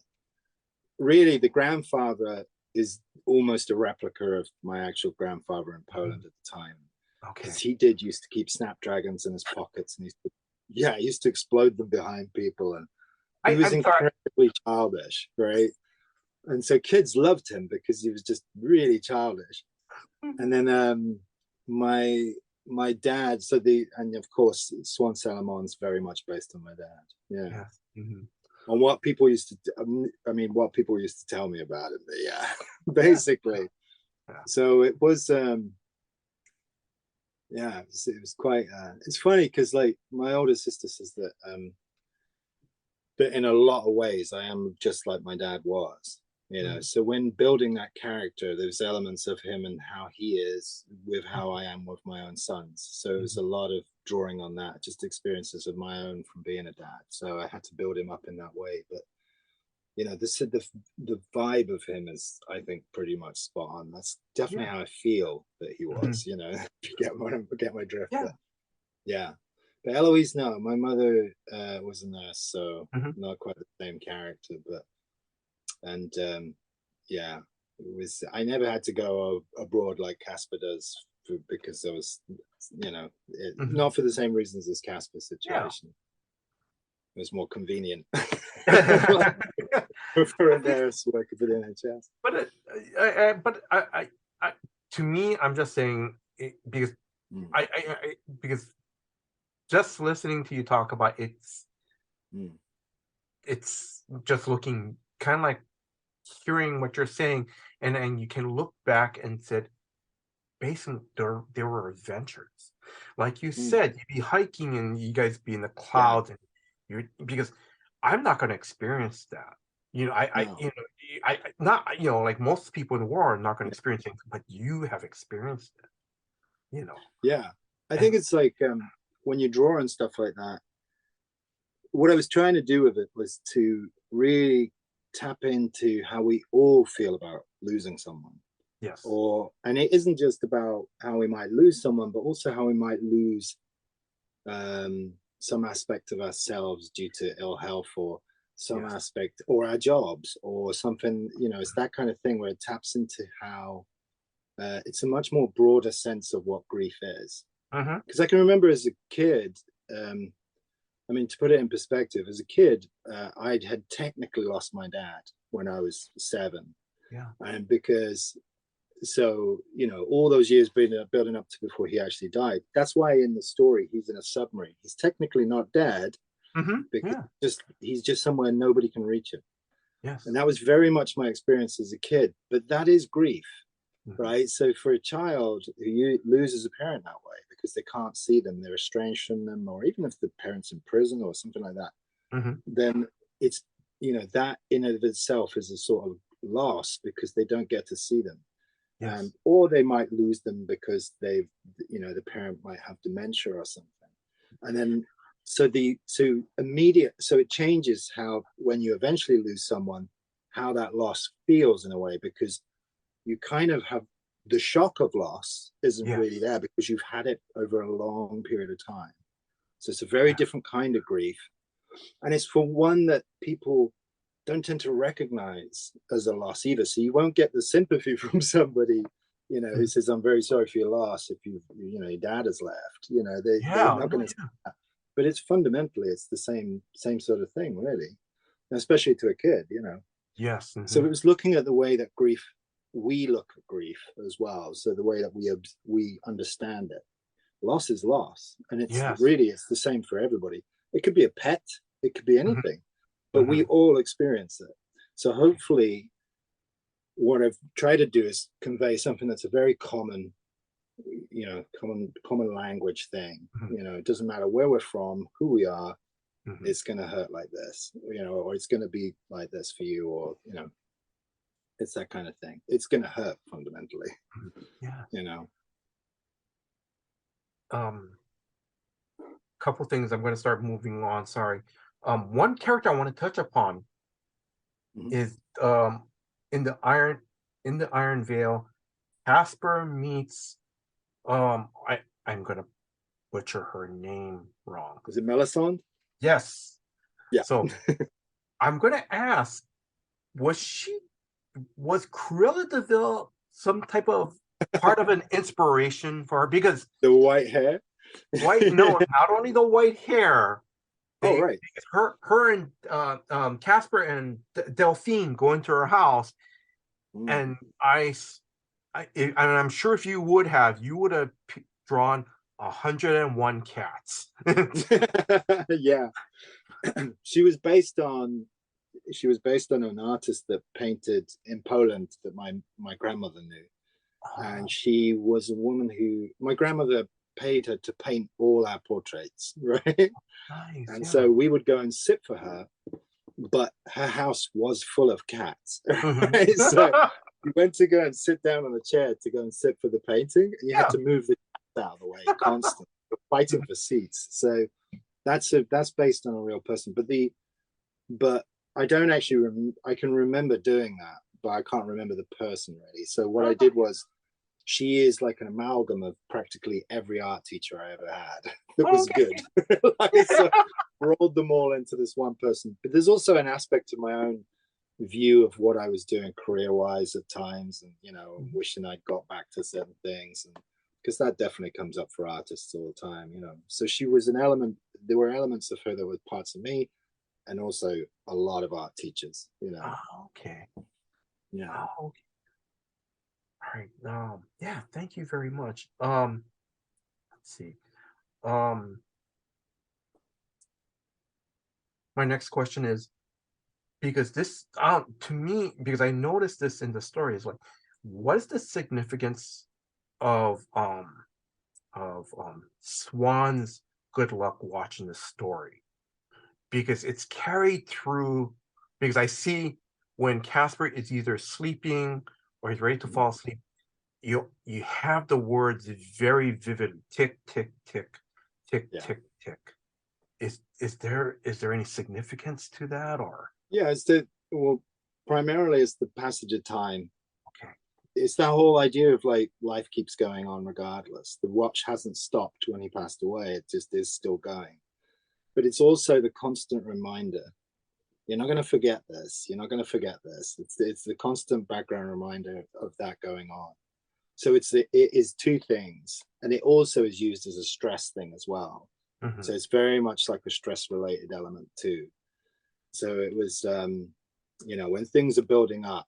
really, the grandfather is almost a replica of my actual grandfather in Poland at the time. Okay. Because he did used to keep snapdragons in his pockets, and he used to explode them behind people, and he was incredibly childish, right? And so kids loved him because he was just really childish. And then my dad, and of course Swan Salamandre's very much based on my dad. Yeah. On what people used to tell me about it, but yeah, basically. Yeah. So it was it was quite it's funny because like my older sister says that but in a lot of ways I am just like my dad was, so when building that character, there's elements of him and how he is with how I am with my own sons. So it was a lot of drawing on that, just experiences of my own from being a dad. So I had to build him up in that way. But the vibe of him is, I think, pretty much spot on. That's definitely how I feel that he was. Get my drift. Yeah. But, yeah. But Eloise, no, my mother was a nurse, so not quite the same character, but yeah, it was. I never had to go abroad like Kaspar does because there was, not for the same reasons as Kaspar's situation. It was more convenient for a nurse working for the NHS. But to me, I'm just saying because because just listening to you talk about it's just looking kind of like hearing what you're saying, and you can look back and said, basically there were adventures, like you said, you'd be hiking and you guys be in the clouds, and because I'm not going to experience that. I not like most people in the world are not going to experience it, but you have experienced it. Yeah, I think it's like when you draw and stuff like that. What I was trying to do with it was to really tap into how we all feel about losing someone. Yes. And it isn't just about how we might lose someone, but also how we might lose some aspect of ourselves due to ill health, or some aspect, or our jobs, or something. It's that kind of thing where it taps into how it's a much more broader sense of what grief is. Because I can remember as a kid, to put it in perspective, as a kid, I had technically lost my dad when I was 7. Yeah. And all those years building up to before he actually died. That's why in the story he's in a submarine. He's technically not dead, because he's just somewhere nobody can reach him. Yes. And that was very much my experience as a kid. But that is grief, right? So for a child who loses a parent that way because they can't see them, they're estranged from them, or even if the parent's in prison or something like that, then it's, that in and of itself is a sort of loss because they don't get to see them. Yes. Or they might lose them because they've, the parent might have dementia or something. And then, so it changes how, when you eventually lose someone, how that loss feels in a way, because you kind of have the shock of loss isn't Yes. really there because you've had it over a long period of time. So it's a very different kind of grief. And it's for one that people don't tend to recognize as a loss either. So you won't get the sympathy from somebody, you know, who says, I'm very sorry for your loss if you know, your dad has left. You know, they're not going to say that. But it's fundamentally, it's the same sort of thing, really, especially to a kid, you know. Yes. So it was looking at the way that we look at grief as well. So the way that we understand it. Loss is loss. And it's really, it's the same for everybody. It could be a pet, it could be anything, but we all experience it. So hopefully what I've tried to do is convey something that's a very common, you know, common language thing. You know, it doesn't matter where we're from, who we are, it's going to hurt like this, you know, or it's going to be like this for you, or, you know, it's that kind of thing. It's going to hurt fundamentally. You know. Couple things. I'm going to start moving on. Sorry. One character I want to touch upon is in the Iron Veil, Kaspar meets I'm going to butcher her name wrong. Is it Melisande? Yes. Yeah. So I'm going to ask, was Cruella de Vil some type of part of an inspiration for her? Because the white hair? No, not only the white hair. Right. Her and Kaspar and Delphine go into her house, and I'm sure if you would have drawn 101 cats. Yeah. She was based on an artist that painted in Poland that my grandmother knew. And she was a woman who my grandmother paid her to paint all our portraits, right? Nice, and so we would go and sit for her, but her house was full of cats. Right? So you went to go and sit down on a chair to go and sit for the painting, and you had to move the cats out of the way constantly, fighting for seats. So that's based on a real person. But I don't actually I can remember doing that, but I can't remember the person really. So what I did was, she is like an amalgam of practically every art teacher I ever had that was good. So rolled them all into this one person. But there's also an aspect of my own view of what I was doing career-wise at times, and, you know, wishing I'd got back to certain things, and because that definitely comes up for artists all the time, you know. So she was an element. There were elements of her that were parts of me, and also a lot of art teachers, you know. Yeah. All right. Yeah, thank you very much. Let's see. My next question is, because this to me, because I noticed this in the story, is like, what is the significance of Swan's good luck watching the story? Because it's carried through, because I see when Kaspar is either sleeping or he's ready to fall asleep, you have the words very vivid: tick, tick, tick, tick, tick, tick. Is there any significance to that, or? Yeah, primarily it's the passage of time. Okay. It's that whole idea of like life keeps going on regardless. The watch hasn't stopped when he passed away. It just is still going. But it's also the constant reminder. You're not going to forget this. You're not going to forget this. It's the constant background reminder of that going on. So it is two things, and it also is used as a stress thing as well. So it's very much like a stress-related element too. So it was, you know, when things are building up,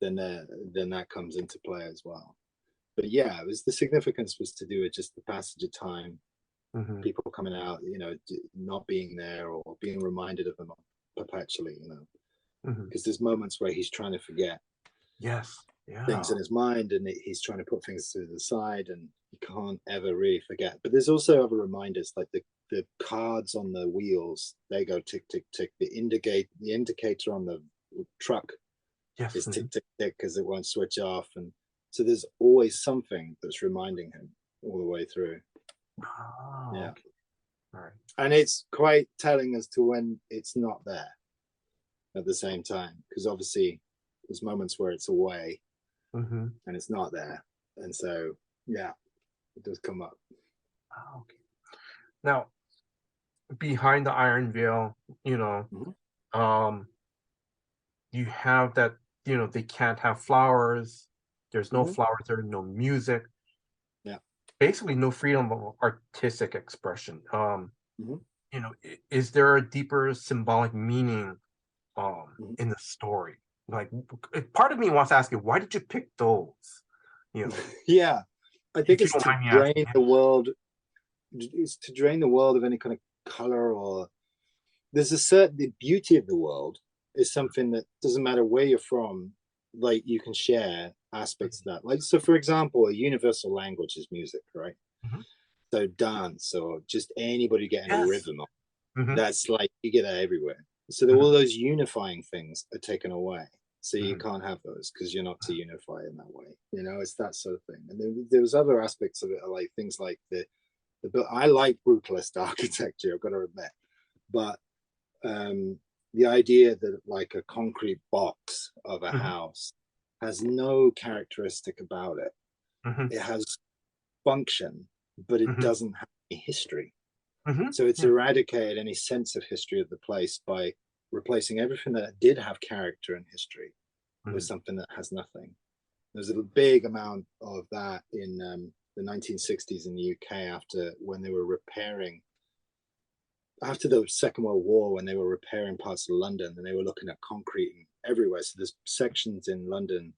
then that comes into play as well. But yeah, the significance was to do with just the passage of time, people coming out, you know, not being there or being reminded of them perpetually, you know, because there's moments where he's trying to forget things in his mind, and he's trying to put things to the side, and you can't ever really forget. But there's also other reminders, like the cards on the wheels, they go tick, tick, tick. The indicator on the truck is tick, tick, tick, because it won't switch off. And so there's always something that's reminding him all the way through. Okay. All right. And it's quite telling as to when it's not there at the same time, because obviously there's moments where it's away, and it's not there. And so, yeah, it does come up. Okay. Now, behind the iron veil, you know, you have that, you know, they can't have flowers. There's no flowers. There's no music. Yeah. Basically, no freedom of artistic expression. You know, is there a deeper symbolic meaning in the story? Like, part of me wants to ask you, why did you pick those? You know, yeah, I think it's to drain the world. It's to drain the world of any kind of color, or there's a certain, the beauty of the world is something that doesn't matter where you're from. Like, you can share aspects of that. Like, so for example, a universal language is music, right? So dance, or just anybody getting a rhythm on, that's like, you get that everywhere. So all those unifying things are taken away. So you can't have those because you're not to unify in that way. You know, it's that sort of thing. And there was other aspects of it, like things like but I like brutalist architecture, I've got to admit. But the idea that like a concrete box of a house has no characteristic about it. It has function, but it doesn't have any history. So it's eradicated any sense of history of the place by replacing everything that did have character and history with something that has nothing. There's a big amount of that in the 1960s in the UK, when they were repairing, after the Second World War, when they were repairing parts of London, and they were looking at concrete everywhere. So there's sections in London,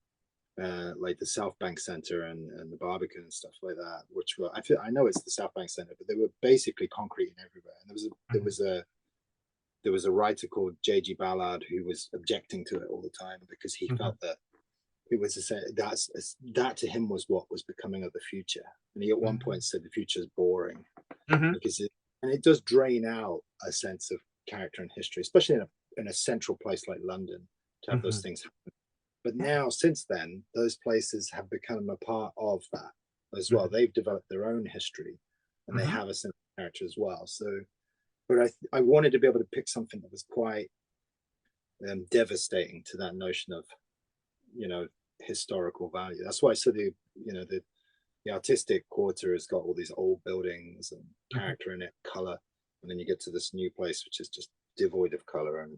like the South Bank Centre and the Barbican and stuff like that, which were, I know it's the South Bank Centre, but they were basically concrete everywhere. And there was a writer called J.G. Ballard who was objecting to it all the time because he felt that it was that to him was what was becoming of the future. And he at one point said the future is boring because it does drain out a sense of character and history, especially in a central place like London, to have those things happen. But now, since then, those places have become a part of that as well. They've developed their own history, and they have a sense of character as well. So, but I wanted to be able to pick something that was quite devastating to that notion of, you know, historical value. That's why I said the artistic quarter has got all these old buildings and character in it, color, and then you get to this new place which is just devoid of color and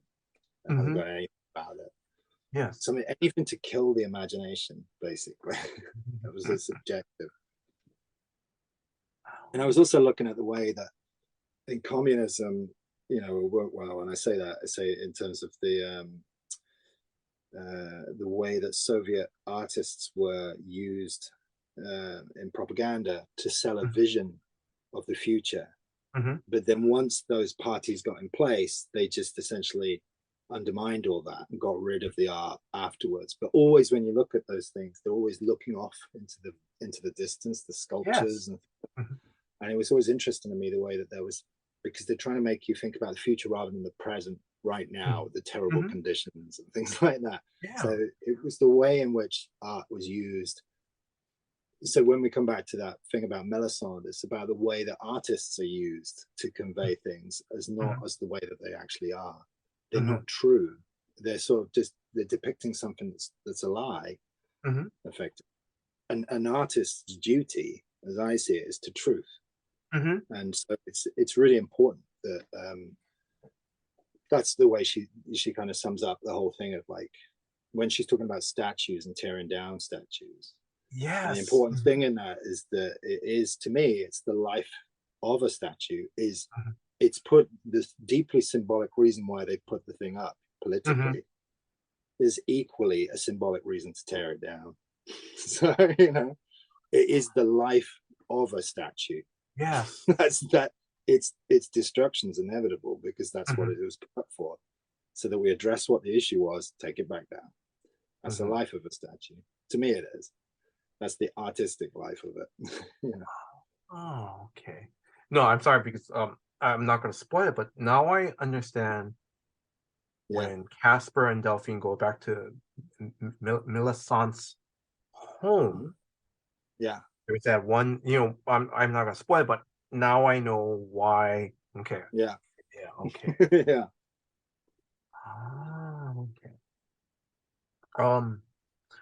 hasn't got anything about it. Yes. Something, anything to kill the imagination, basically. That was its objective. And I was also looking at the way that in communism, you know, worked well. And I say in terms of the way that Soviet artists were used in propaganda to sell a vision of the future. But then once those parties got in place, they just essentially undermined all that and got rid of the art afterwards. But always when you look at those things, they're always looking off into the distance, the sculptures. And it was always interesting to me the way that there was, because they're trying to make you think about the future rather than the present right now, the terrible conditions and things like that. So it was the way in which art was used. So when we come back to that thing about Melisande, it's about the way that artists are used to convey things as not as the way that they actually are. They're not true. They're sort of just, they're depicting something that's a lie, effectively. And an artist's duty, as I see it, is to truth. And so it's really important that that's the way she kind of sums up the whole thing of, like, when she's talking about statues and tearing down statues. Yes. The important thing in that is that it is, to me, it's the life of a statue is it's put this deeply symbolic reason why they put the thing up politically is equally a symbolic reason to tear it down. So, you know, it is the life of a statue. Yes. Its destruction is inevitable because that's what it was put for. So that we address what the issue was, take it back down. That's the life of a statue. To me, it is. That's the artistic life of it. You know? Oh, okay. No, I'm sorry because I'm not going to spoil it, but now I understand when Kaspar and Delphine go back to Melisandre's home. There's that one, you know, I'm not going to spoil it, but now I know why. Okay. Okay. Okay.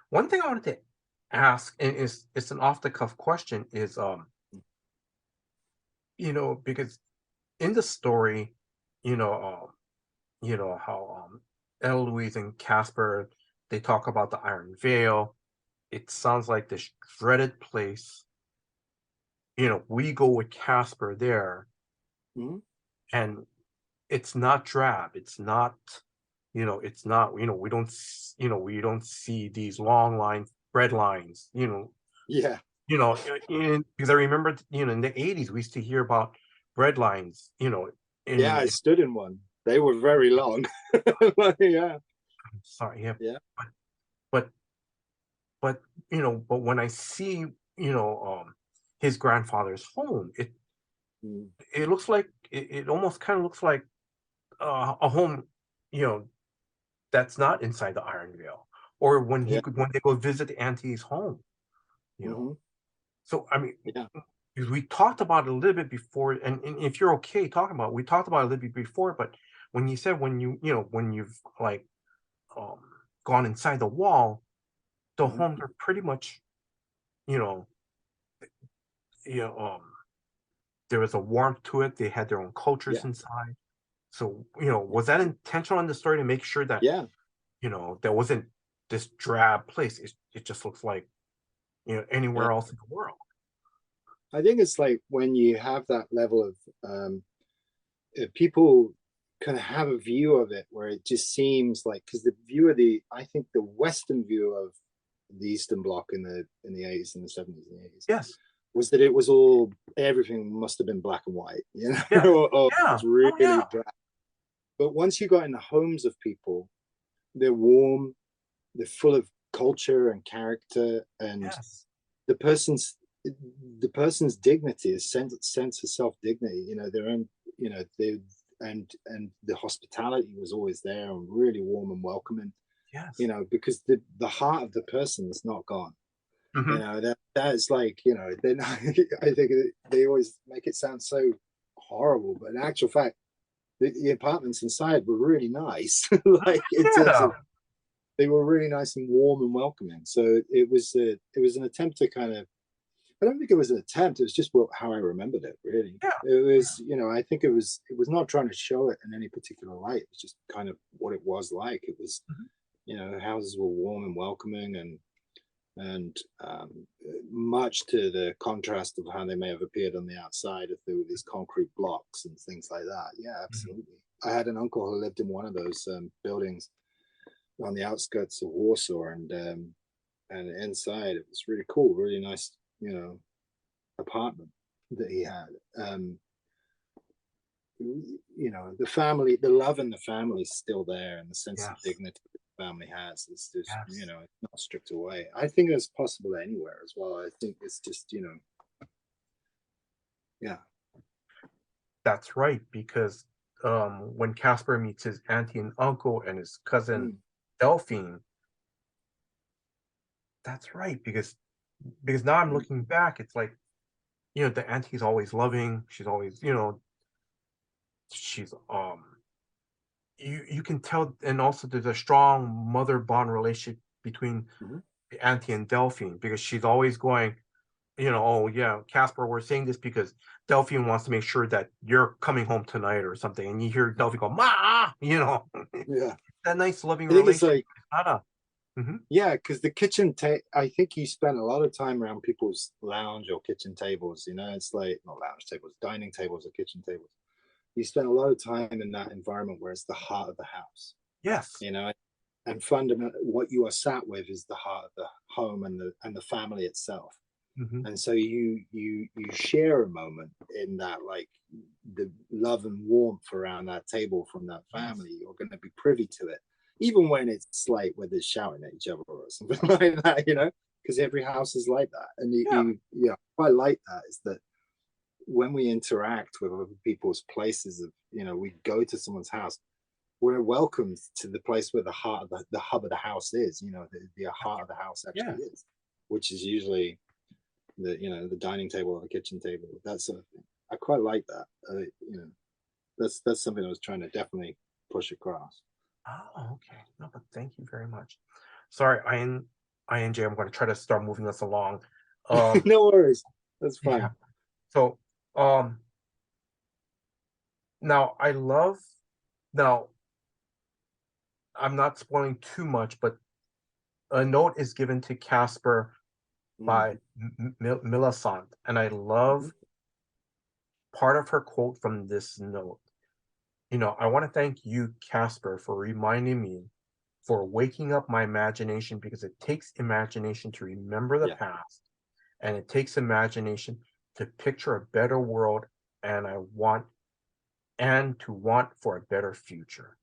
One thing I wanted to ask, and it's an off the cuff question, is because in the story, you know, how Eloise and Caspar, they talk about the Iron Veil. It sounds like this dreaded place. We go with Caspar there, and it's not drab. It's not, it's not, we don't see these long lines, bread lines, Yeah. Because I remember, in the 80s, we used to hear about bread lines, Yeah, I stood in one. They were very long. Yeah. Sorry, yeah. Yeah. But but when I see, his grandfather's home, it looks like, it almost kind of looks like a home, you know, that's not inside the Iron Veil, or when Yeah. when they go visit Auntie's home, you know. So I mean, Yeah. because we talked about it a little bit before, and if you're okay talking about it, we talked about it a little bit before, but when you said, when when you've like um gone inside the wall, the homes are pretty much, you know, you know, there was a warmth to it. They had their own cultures Yeah. inside. So, was that intentional in the story to make sure that, Yeah. there wasn't this drab place? It just looks like, Yeah. anywhere else in the world. I think it's like when you have that level of people kind of have a view of it where it just seems like, because the view of I think the Western view of the Eastern Bloc in the 80s and the 70s and the 80s, Yes. was that it was all, everything must have been black and white, Yeah. or Yeah. it's really Oh, yeah. drab. But once you got in the homes of people, they're warm, they're full of culture and character, and Yes. the person's dignity, is sense of self dignity, their own, they and the hospitality was always there and really warm and welcoming. Yes. Because the heart of the person is not gone. Mm-hmm. That is like, then I think they always make it sound so horrible, but in actual fact, the apartments inside were really nice. Like, in terms of, they were really nice and warm and welcoming. So it was an attempt to kind of, I don't think it was an attempt. It was just how I remembered it. Really, Yeah. it was. I think it was not trying to show it in any particular light. It was just kind of what it was like. It was, the houses were warm and welcoming, and much to the contrast of how they may have appeared on the outside, if there were these concrete blocks and things like that. Yeah, absolutely. I had an uncle who lived in one of those buildings on the outskirts of Warsaw, and inside it was really cool, really nice, apartment that he had. The family, the love in the family is still there, and the sense of dignity the family has is just, it's not stripped away. I think it's possible anywhere as well. I think it's just, yeah. That's right, because when Caspar meets his auntie and uncle and his cousin Delphine, that's right, because now I'm looking back, it's like, the auntie's always loving. She's always, she's you can tell, and also there's a strong mother bond relationship between the auntie and Delphine, because she's always going, oh yeah, Caspar, we're saying this because Delphine wants to make sure that you're coming home tonight or something, and you hear Delphine go, "Ma," Yeah. that nice loving I think it's relationship. like, yeah, because the kitchen I think you spend a lot of time around people's lounge or kitchen tables. It's like, not lounge tables, dining tables or kitchen tables. You spend a lot of time in that environment where it's the heart of the house. Yes. And fundamentally, what you are sat with is the heart of the home and the family itself. And so you share a moment in that, like, the love and warmth around that table from that family. You're going to be privy to it, even when it's like where they're shouting at each other or something like that, because every house is like that. And you quite like that, is that when we interact with other people's places of, we go to someone's house, we're welcomed to the place where the heart of the hub of the house is, the heart of the house actually is, which is usually the dining table or the kitchen table, that sort of thing. I quite like that. That's something I was trying to definitely push across. Oh, okay. No, but thank you very much. Sorry, INJ, I'm going to try to start moving us along. No worries. That's fine. Yeah. So, now I'm not spoiling too much, but a note is given to Kaspar by Millicent, and I love part of her quote from this note. I want to thank you, Kaspar, for reminding me, for waking up my imagination, because it takes imagination to remember the past, and it takes imagination to picture a better world, and to want for a better future.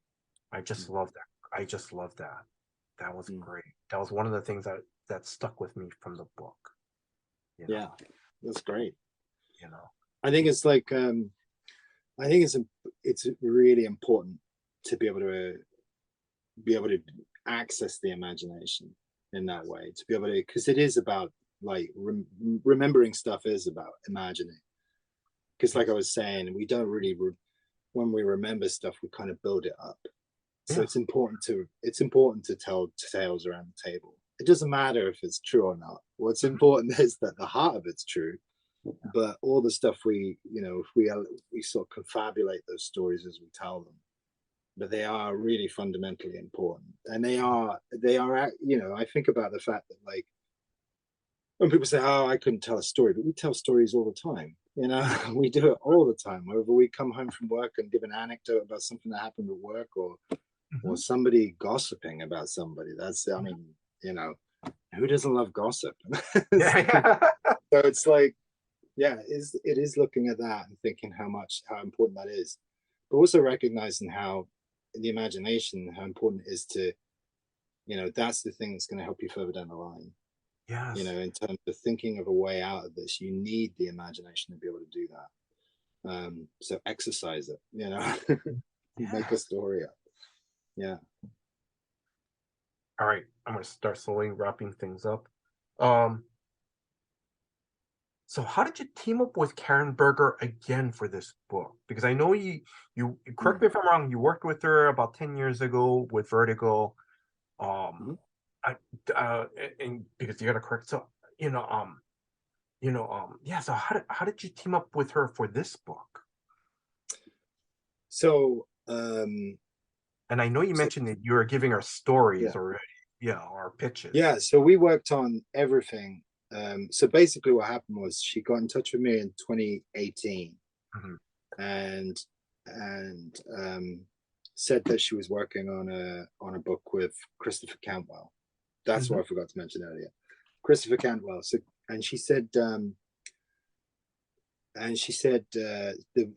I just love that. I just love that. That was great. That was one of the things that stuck with me from the book. Yeah, that's great. You know, I think it's like I think it's really important to be able to access the imagination in that way, to be able to, because it is about like remembering stuff is about imagining. Because like I was saying, we don't really when we remember stuff, we kind of build it up. So it's important to tell tales around the table. It doesn't matter if it's true or not. What's important is that the heart of it's true. But all the stuff we sort of confabulate those stories as we tell them, but they are really fundamentally important. And they are, I think about the fact that, like, when people say, oh, I couldn't tell a story, but we tell stories all the time. We do it all the time. Whether we come home from work and give an anecdote about something that happened at work, or somebody gossiping about somebody. I mean, who doesn't love gossip? So it's like, yeah, it is looking at that and thinking how important that is, but also recognizing how the imagination, how important it is to, that's the thing that's going to help you further down the line. Yes. In terms of thinking of a way out of this, you need the imagination to be able to do that. So exercise it, make a story up. Yeah. All right, I'm going to start slowly wrapping things up. So how did you team up with Karen Berger again for this book? Because I know you correct me if I'm wrong, you worked with her about 10 years ago with Vertigo. And because you got to correct, so so how did you team up with her for this book? So and I know you mentioned that you were giving her stories already, or pitches. Yeah, so we worked on everything. So basically what happened was she got in touch with me in 2018 and said that she was working on a book with Christopher Cantwell. That's what I forgot to mention earlier. Christopher Cantwell. So she said the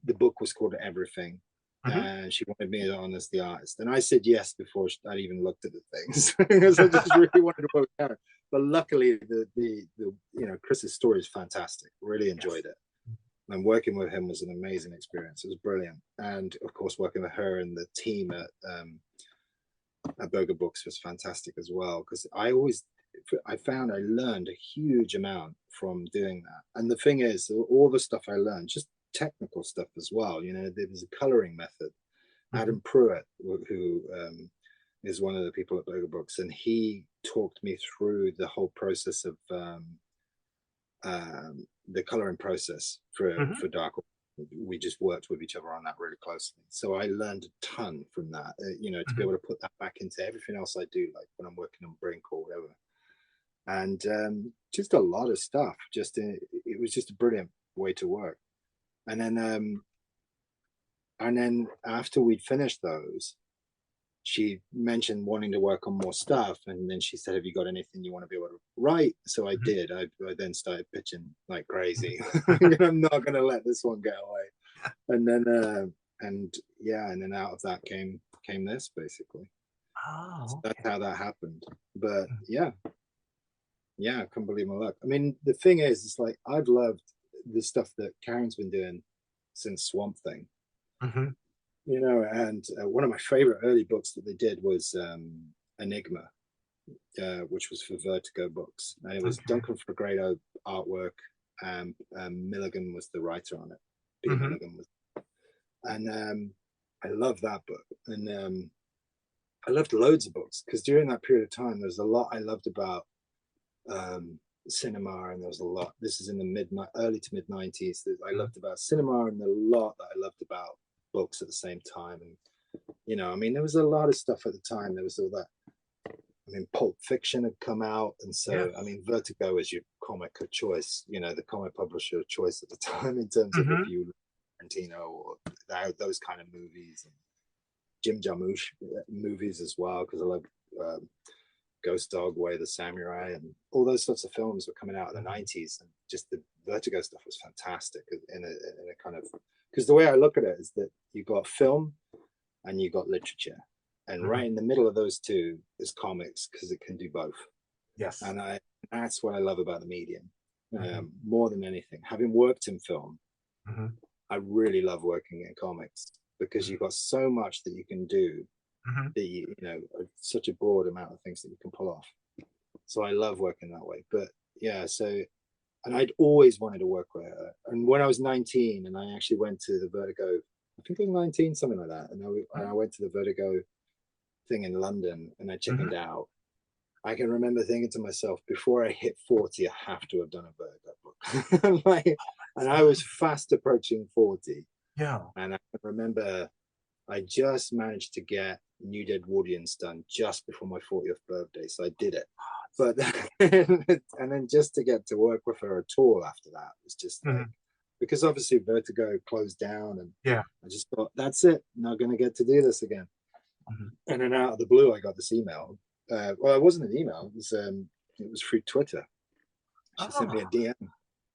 book was called Everything. And she wanted me on as the artist, and I said yes before I'd even looked at the things because I just really wanted to work with her. But luckily, the Chris's story is fantastic. Really enjoyed it, and working with him was an amazing experience. It was brilliant, and of course, working with her and the team at Berger Books was fantastic as well. Because I found I learned a huge amount from doing that. And the thing is, all the stuff I learned, just technical stuff as well. There was a coloring method. Adam Pruitt, who is one of the people at Berger Books, and he talked me through the whole process of the coloring process for Dark. We just worked with each other on that really closely. So I learned a ton from that, to be able to put that back into everything else I do, like when I'm working on Brink or whatever. And just a lot of stuff. It was just a brilliant way to work. And then after we'd finished those, she mentioned wanting to work on more stuff, and then she said, have you got anything you want to be able to write? So I did. I then started pitching like crazy. I'm not going to let this one get away. And then and then out of that came this, basically. So that's how that happened. But yeah, I couldn't believe my luck. I mean, the thing is, it's like I've loved the stuff that Karen's been doing since Swamp Thing. And one of my favorite early books that they did was Enigma, which was for Vertigo Books, and it was Duncan Fegredo artwork, and Milligan was the writer on it. Peter Milligan was, and I love that book, and I loved loads of books, because during that period of time, there's a lot I loved about cinema, and there was a lot. This is in the early to mid 90s. I loved about cinema, and a lot that I loved about books at the same time. And I mean, there was a lot of stuff at the time. There was all that. I mean, Pulp Fiction had come out, and so I mean, Vertigo is your comic of choice. The comic publisher of choice at the time in terms of if you Tarantino or those kind of movies, and Jim Jarmusch movies as well, because I love Ghost Dog, Way of the Samurai, and all those sorts of films were coming out in the 90s, and just the Vertigo stuff was fantastic in a kind of, because the way I look at it is that you got film and you got literature, and right in the middle of those two is comics, because it can do both. Yes. And that's what I love about the medium, more than anything. Having worked in film, I really love working in comics, because you've got so much that you can do, that such a broad amount of things that you can pull off. So I love working that way. But yeah, so, and I'd always wanted to work with her. And when I was 19, and I actually went to the Vertigo, I think I was 19, something like that, and I went to the Vertigo thing in London, and I chickened out. I can remember thinking to myself, before I hit 40, I have to have done a Vertigo book. And I was fast approaching 40. Yeah. And I remember I just managed to get New Deadwardians done just before my 40th birthday. So I did it. But and then just to get to work with her at all after that was just like, because obviously Vertigo closed down, and I just thought, that's it, not going to get to do this again. And then out of the blue, I got this email. Well, it wasn't an email, it was through Twitter. She sent me a DM,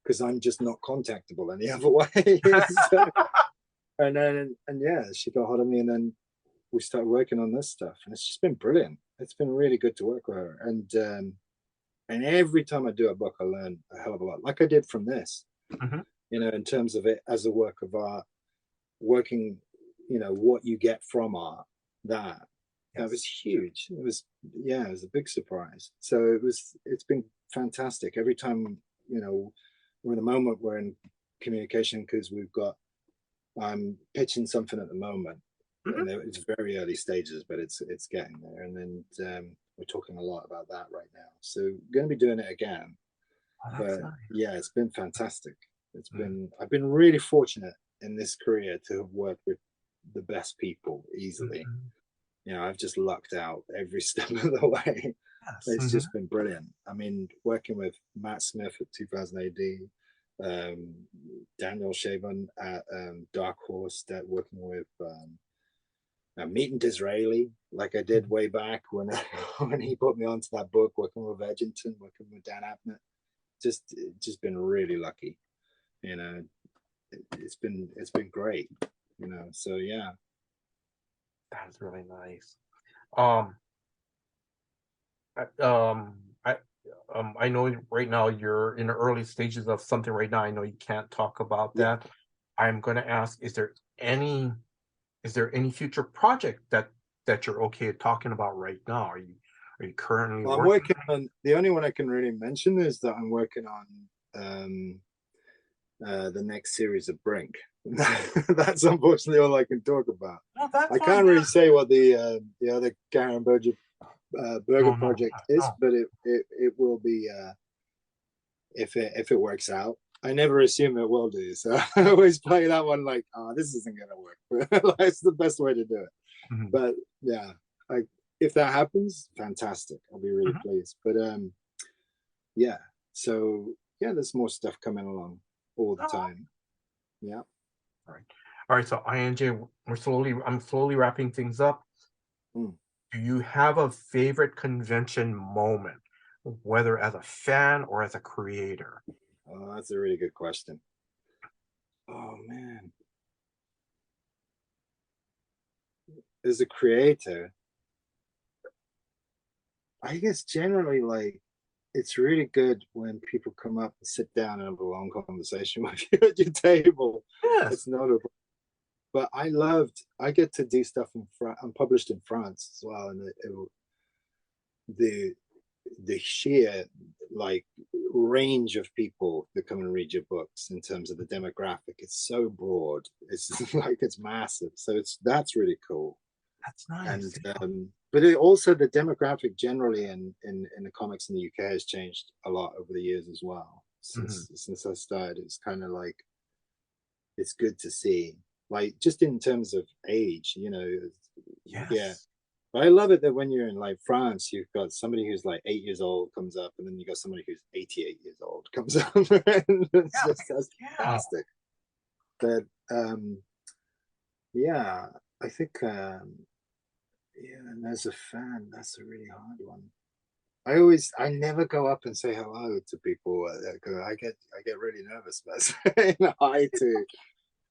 because I'm just not contactable any other way. So, and yeah, she got hold of me, and then we started working on this stuff, and it's just been brilliant. It's been really good to work with her, and every time I do a book, I learn a hell of a lot, like I did from this. In terms of it as a work of art, working, what you get from art, that was huge. It was a big surprise. So it's been fantastic. Every time, we're in a moment, we're in communication, because I'm pitching something at the moment, and it's very early stages, but it's getting there. And then we're talking a lot about that right now. So we're going to be doing it again. But nice. Yeah, it's been fantastic. I've been really fortunate in this career to have worked with the best people easily. I've just lucked out every step of the way. It's just been brilliant. I mean, working with Matt Smith at 2000 AD, Daniel Shaban at Dark Horse, working with meeting Disraeli, like I did way back when he put me onto that book, working with Edgington, working with Dan Abnett. Just been really lucky. It's been great. So yeah. That's really nice. I know right now you're in the early stages of something right now. I know you can't talk about that. I'm going to ask, is there any future project that you're okay talking about right now? Are you currently I'm working on, the only one I can really mention is that I'm working on the next series of Brink. That's unfortunately all I can talk about. No, I can't really say what the other Karen Berger project is, but it will be if it works out. I never assume it will do, so I always play that one like, this isn't gonna work. But it's the best way to do it. But yeah, if that happens, fantastic. I'll be really pleased. But yeah, so yeah, there's more stuff coming along all the time. Yeah. All right. So I.N.J, I'm slowly wrapping things up. Do you have a favorite convention moment, whether as a fan or as a creator? Oh, that's a really good question. Oh man. As a creator, I guess generally, like, it's really good when people come up and sit down and have a long conversation with you at your table. Yes. It's notable. But I get to do stuff in France. I'm published in France as well, and the sheer like range of people that come and read your books in terms of the demographic, it's so broad. It's like it's massive. So that's really cool. That's nice. And but it also, the demographic generally in the comics in the UK has changed a lot over the years as well. Since I started, it's kind of like, it's good to see, like, just in terms of age, you know. Yes. Yeah. But I love it that when you're in like France, you've got somebody who's like 8 years old comes up, and then you got somebody who's 88 years old comes up. And that's fantastic. But yeah, I think yeah, and as a fan, that's a really hard one. I never go up and say hello to people. I get really nervous about saying hi to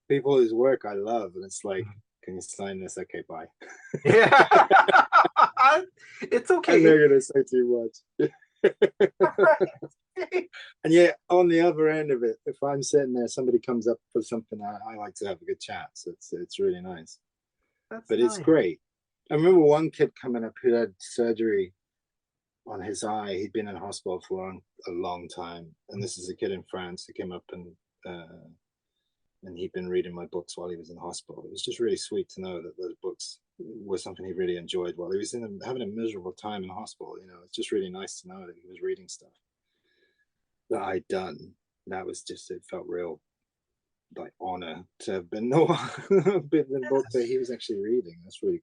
people whose work I love, and it's like, can you sign this? Okay, bye. Yeah. It's okay. I'm not gonna say too much. And yet, on the other end of it, if I'm sitting there, somebody comes up for something, I like to have a good chat. So it's really nice. But it's great. I remember one kid coming up who had surgery on his eye. He'd been in hospital for a long time, and this is a kid in France who came up, and he'd been reading my books while he was in hospital. It was just really sweet to know that those books were something he really enjoyed while he was having a miserable time in hospital. You know, it's just really nice to know that he was reading stuff that I'd done. That was just, it felt real like honor to have been the book that he was actually reading. That's really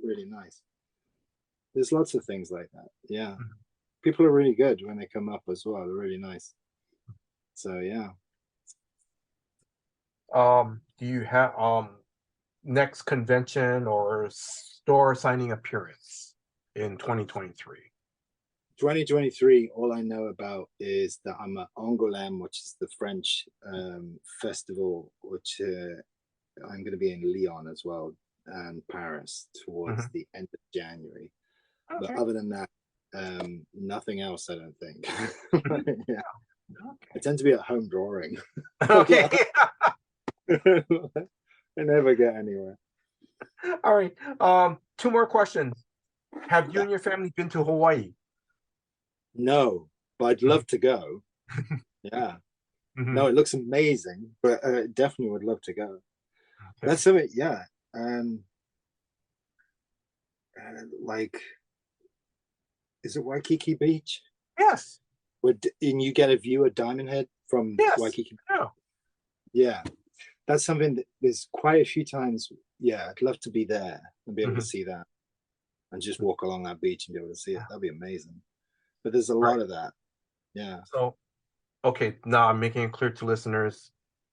really nice. There's lots of things like that. Yeah. People are really good when they come up as well. They're really nice. So yeah. Do you have next convention or store signing appearance in 2023? 2023, all I know about is that I'm at Angoulême, which is the French festival, which I'm going to be in Lyon as well, and Paris towards the end of January. Okay. But other than that, nothing else, I don't think. Yeah. Okay. I tend to be at home drawing. Okay. I never get anywhere. All right. 2 more questions. Have you and your family been to Hawaii? No, but I'd love to go. Yeah. No, it looks amazing, but definitely would love to go. Okay. That's something, yeah. Like, is it Waikiki Beach? Yes. And you get a view of Diamond Head from Waikiki? Yeah. Yeah. That's something that there's quite a few times. Yeah, I'd love to be there and be able to see that, and just walk along that beach and be able to see it. That'd be amazing. But there's a lot of that. Yeah. So, okay, now I'm making it clear to listeners,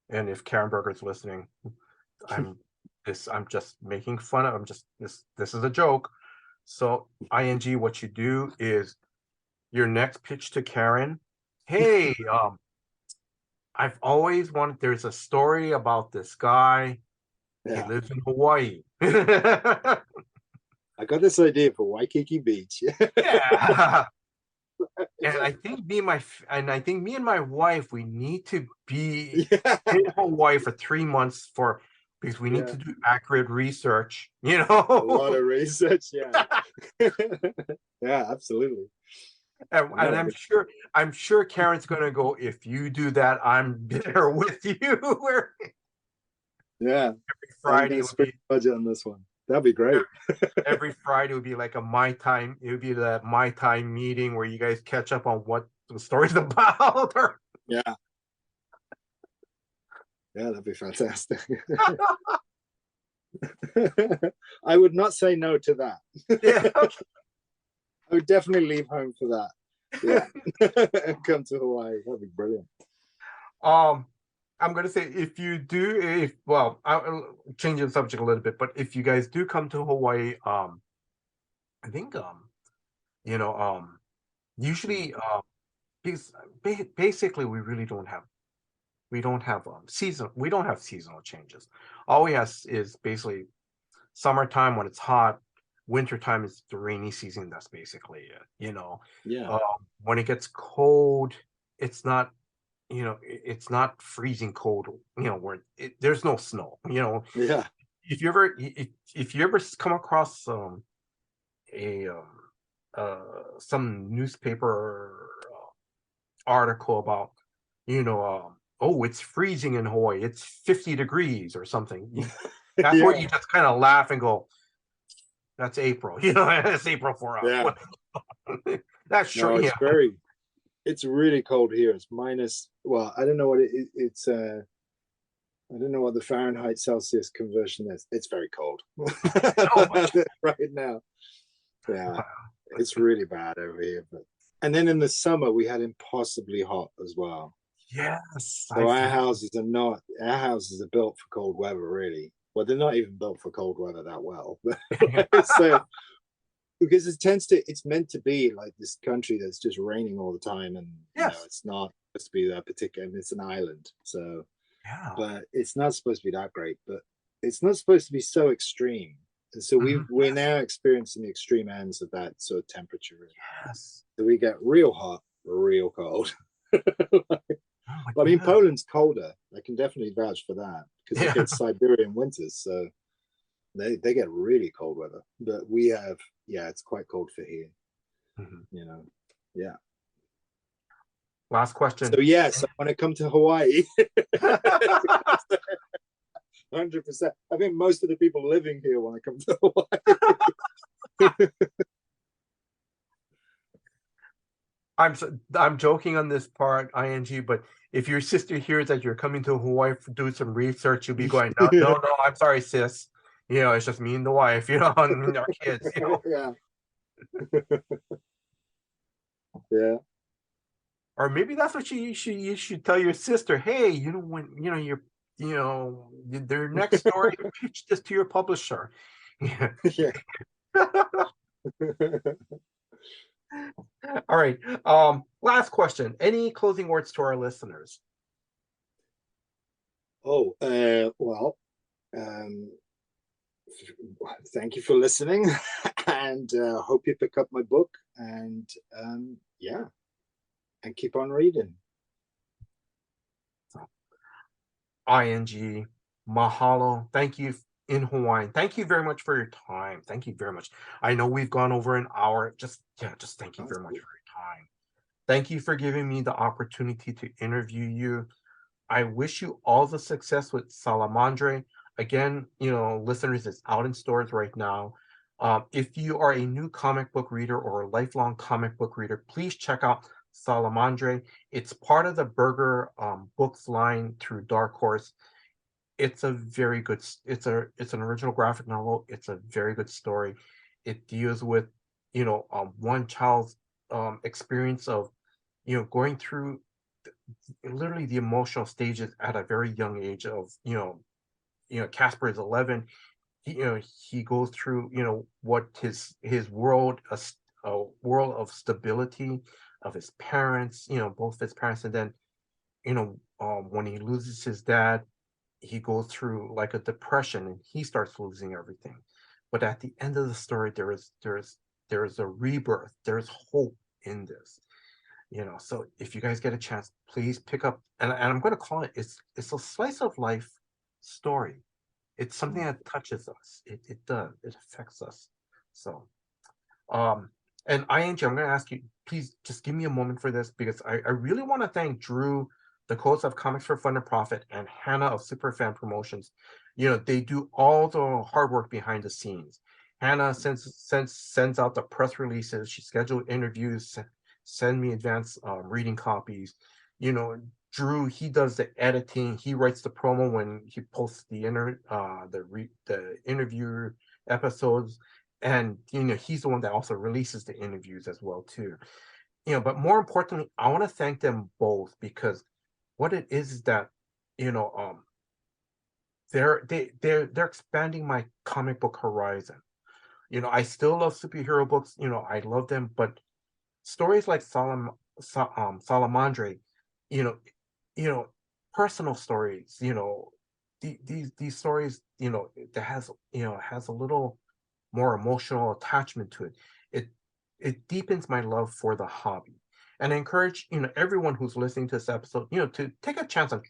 and if Karen Berger's listening, I'm just making fun of. This is a joke. So ING, what you do is your next pitch to Karen. Hey, I've always wanted. There's a story about this guy. Yeah. He lives in Hawaii. I got this idea for Waikiki Beach. Yeah. And I think me and my wife, we need to be in Hawaii for 3 months because we need to do accurate research. You know, a lot of research. Yeah. Yeah, absolutely. And I'm sure Karen's gonna go, if you do that, I'm there with you. Yeah. Every Friday would be budget on this one. That'd be great. Every Friday would be like a Mai Tai. It would be that Mai Tai meeting where you guys catch up on what the story's about. Yeah. Yeah, that'd be fantastic. I would not say no to that. Yeah. Okay. I would definitely leave home for that. Yeah. Come to Hawaii. That'd be brilliant. I'm going to say, I'll change the subject a little bit, but if you guys do come to Hawaii, I think, usually, because basically we don't have seasonal changes. All we have is basically summertime when it's hot, wintertime is the rainy season. That's basically it, Yeah. When it gets cold, it's not, it's not freezing cold, where there's no snow, Yeah. If you ever come across some newspaper article about, oh, it's freezing in Hawaii, it's 50 degrees or something, that's where you just kind of laugh and go, That's April. It's April for us. Yeah. That's short. No, it's really cold here. It's minus, well, I don't know what it's I don't know what the Fahrenheit Celsius conversion is. It's very cold right now. Yeah, it's really bad over here. And then in the summer we had impossibly hot as well. Yes. So our houses are built for cold weather, really. Well, they're not even built for cold weather that well. So because it's meant to be like this country that's just raining all the time, and it's not supposed to be that particular. It's an island, so but it's not supposed to be that great. But it's not supposed to be so extreme, and so we're now experiencing the extreme ends of that sort of temperature. Yes, so we get real hot, real cold. I mean, Poland's colder. I can definitely vouch for that because it gets Siberian winters, so they get really cold weather. But we have, it's quite cold for here. Yeah. Last question. So yes, I want to come to Hawaii. 100%. I think most of the people living here want to come to Hawaii. I'm joking on this part, ING, but if your sister hears that you're coming to Hawaii to do some research, you'll be going, no, I'm sorry, sis. It's just me and the wife, and our kids. Yeah. Yeah. Or maybe that's what you should tell your sister. Hey, when their next story, pitch this to your publisher. Yeah. All right. Last question. Any closing words to our listeners? Well, thank you for listening, and hope you pick up my book, and and keep on reading. ING, mahalo. Thank you in Hawaiian. Thank you very much for your time. Thank you very much. I know we've gone over an hour. Just thank you very much for your time. Thank you for giving me the opportunity to interview you. I wish you all the success with Salamandre. Again, listeners, it's out in stores right now. If you are a new comic book reader or a lifelong comic book reader, please check out Salamandre. It's part of the Berger books line through Dark Horse. It's a very good. It's an original graphic novel. It's a very good story. It deals with one child's experience of going through literally the emotional stages at a very young age of Kaspar is 11. He goes through what his world, a world of stability of his parents, both his parents, and then when he loses his dad, he goes through like a depression and he starts losing everything. But at the end of the story, there is a rebirth. There's hope in this. So if you guys get a chance, please pick up, and I'm going to call it's a slice of life story. It's something that touches us. It does. It affects us. So, and INJ, I'm going to ask you, please just give me a moment for this, because I really want to thank Drew, the host of Comics for Fun and Profit, and Hannah of Superfan Promotions. They do all the hard work behind the scenes. Hannah sends out the press releases. She scheduled interviews, send me advanced reading copies. Drew, he does the editing. He writes the promo when he posts the interview episodes, and he's the one that also releases the interviews as well too. But more importantly, I want to thank them both, because what it is that they're expanding my comic book horizon. I still love superhero books. I love them, but stories like Salamandre, personal stories, these stories, that has a little more emotional attachment to it. It deepens my love for the hobby, and I encourage everyone who's listening to this episode, to take a chance and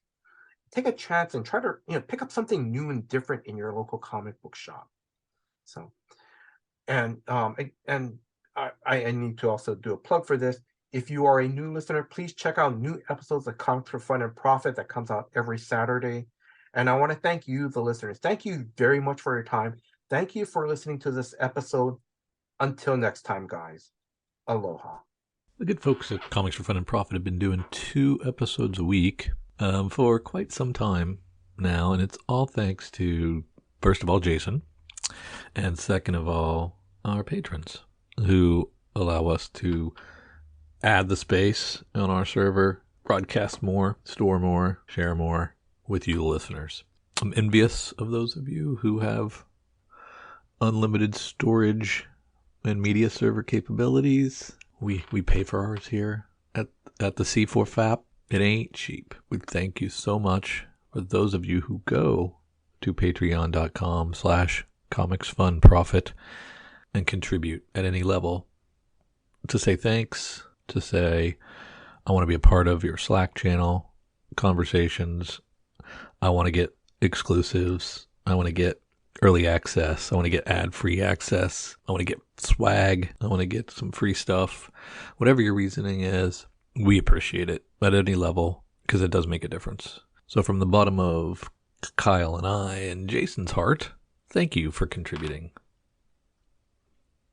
try to pick up something new and different in your local comic book shop. So, and I need to also do a plug for this. If you are a new listener, please check out new episodes of Comics for Fun and Profit that comes out every Saturday. And I want to thank you, the listeners. Thank you very much for your time. Thank you for listening to this episode. Until next time, guys. Aloha. The good folks at Comics for Fun and Profit have been doing 2 episodes a week for quite some time now, and it's all thanks to, first of all, Jason, and second of all, our patrons who allow us to add the space on our server, broadcast more, store more, share more with you, the listeners. I'm envious of those of you who have unlimited storage and media server capabilities. We pay for ours here at the C4FAP. It ain't cheap. We thank you so much for those of you who go to patreon.com/comicsfunprofit and contribute at any level to say thanks, to say, I want to be a part of your Slack channel conversations. I want to get exclusives. I want to get early access. I want to get ad-free access. I want to get swag. I want to get some free stuff. Whatever your reasoning is, we appreciate it at any level because it does make a difference. So from the bottom of Kyle and I and Jason's heart, thank you for contributing.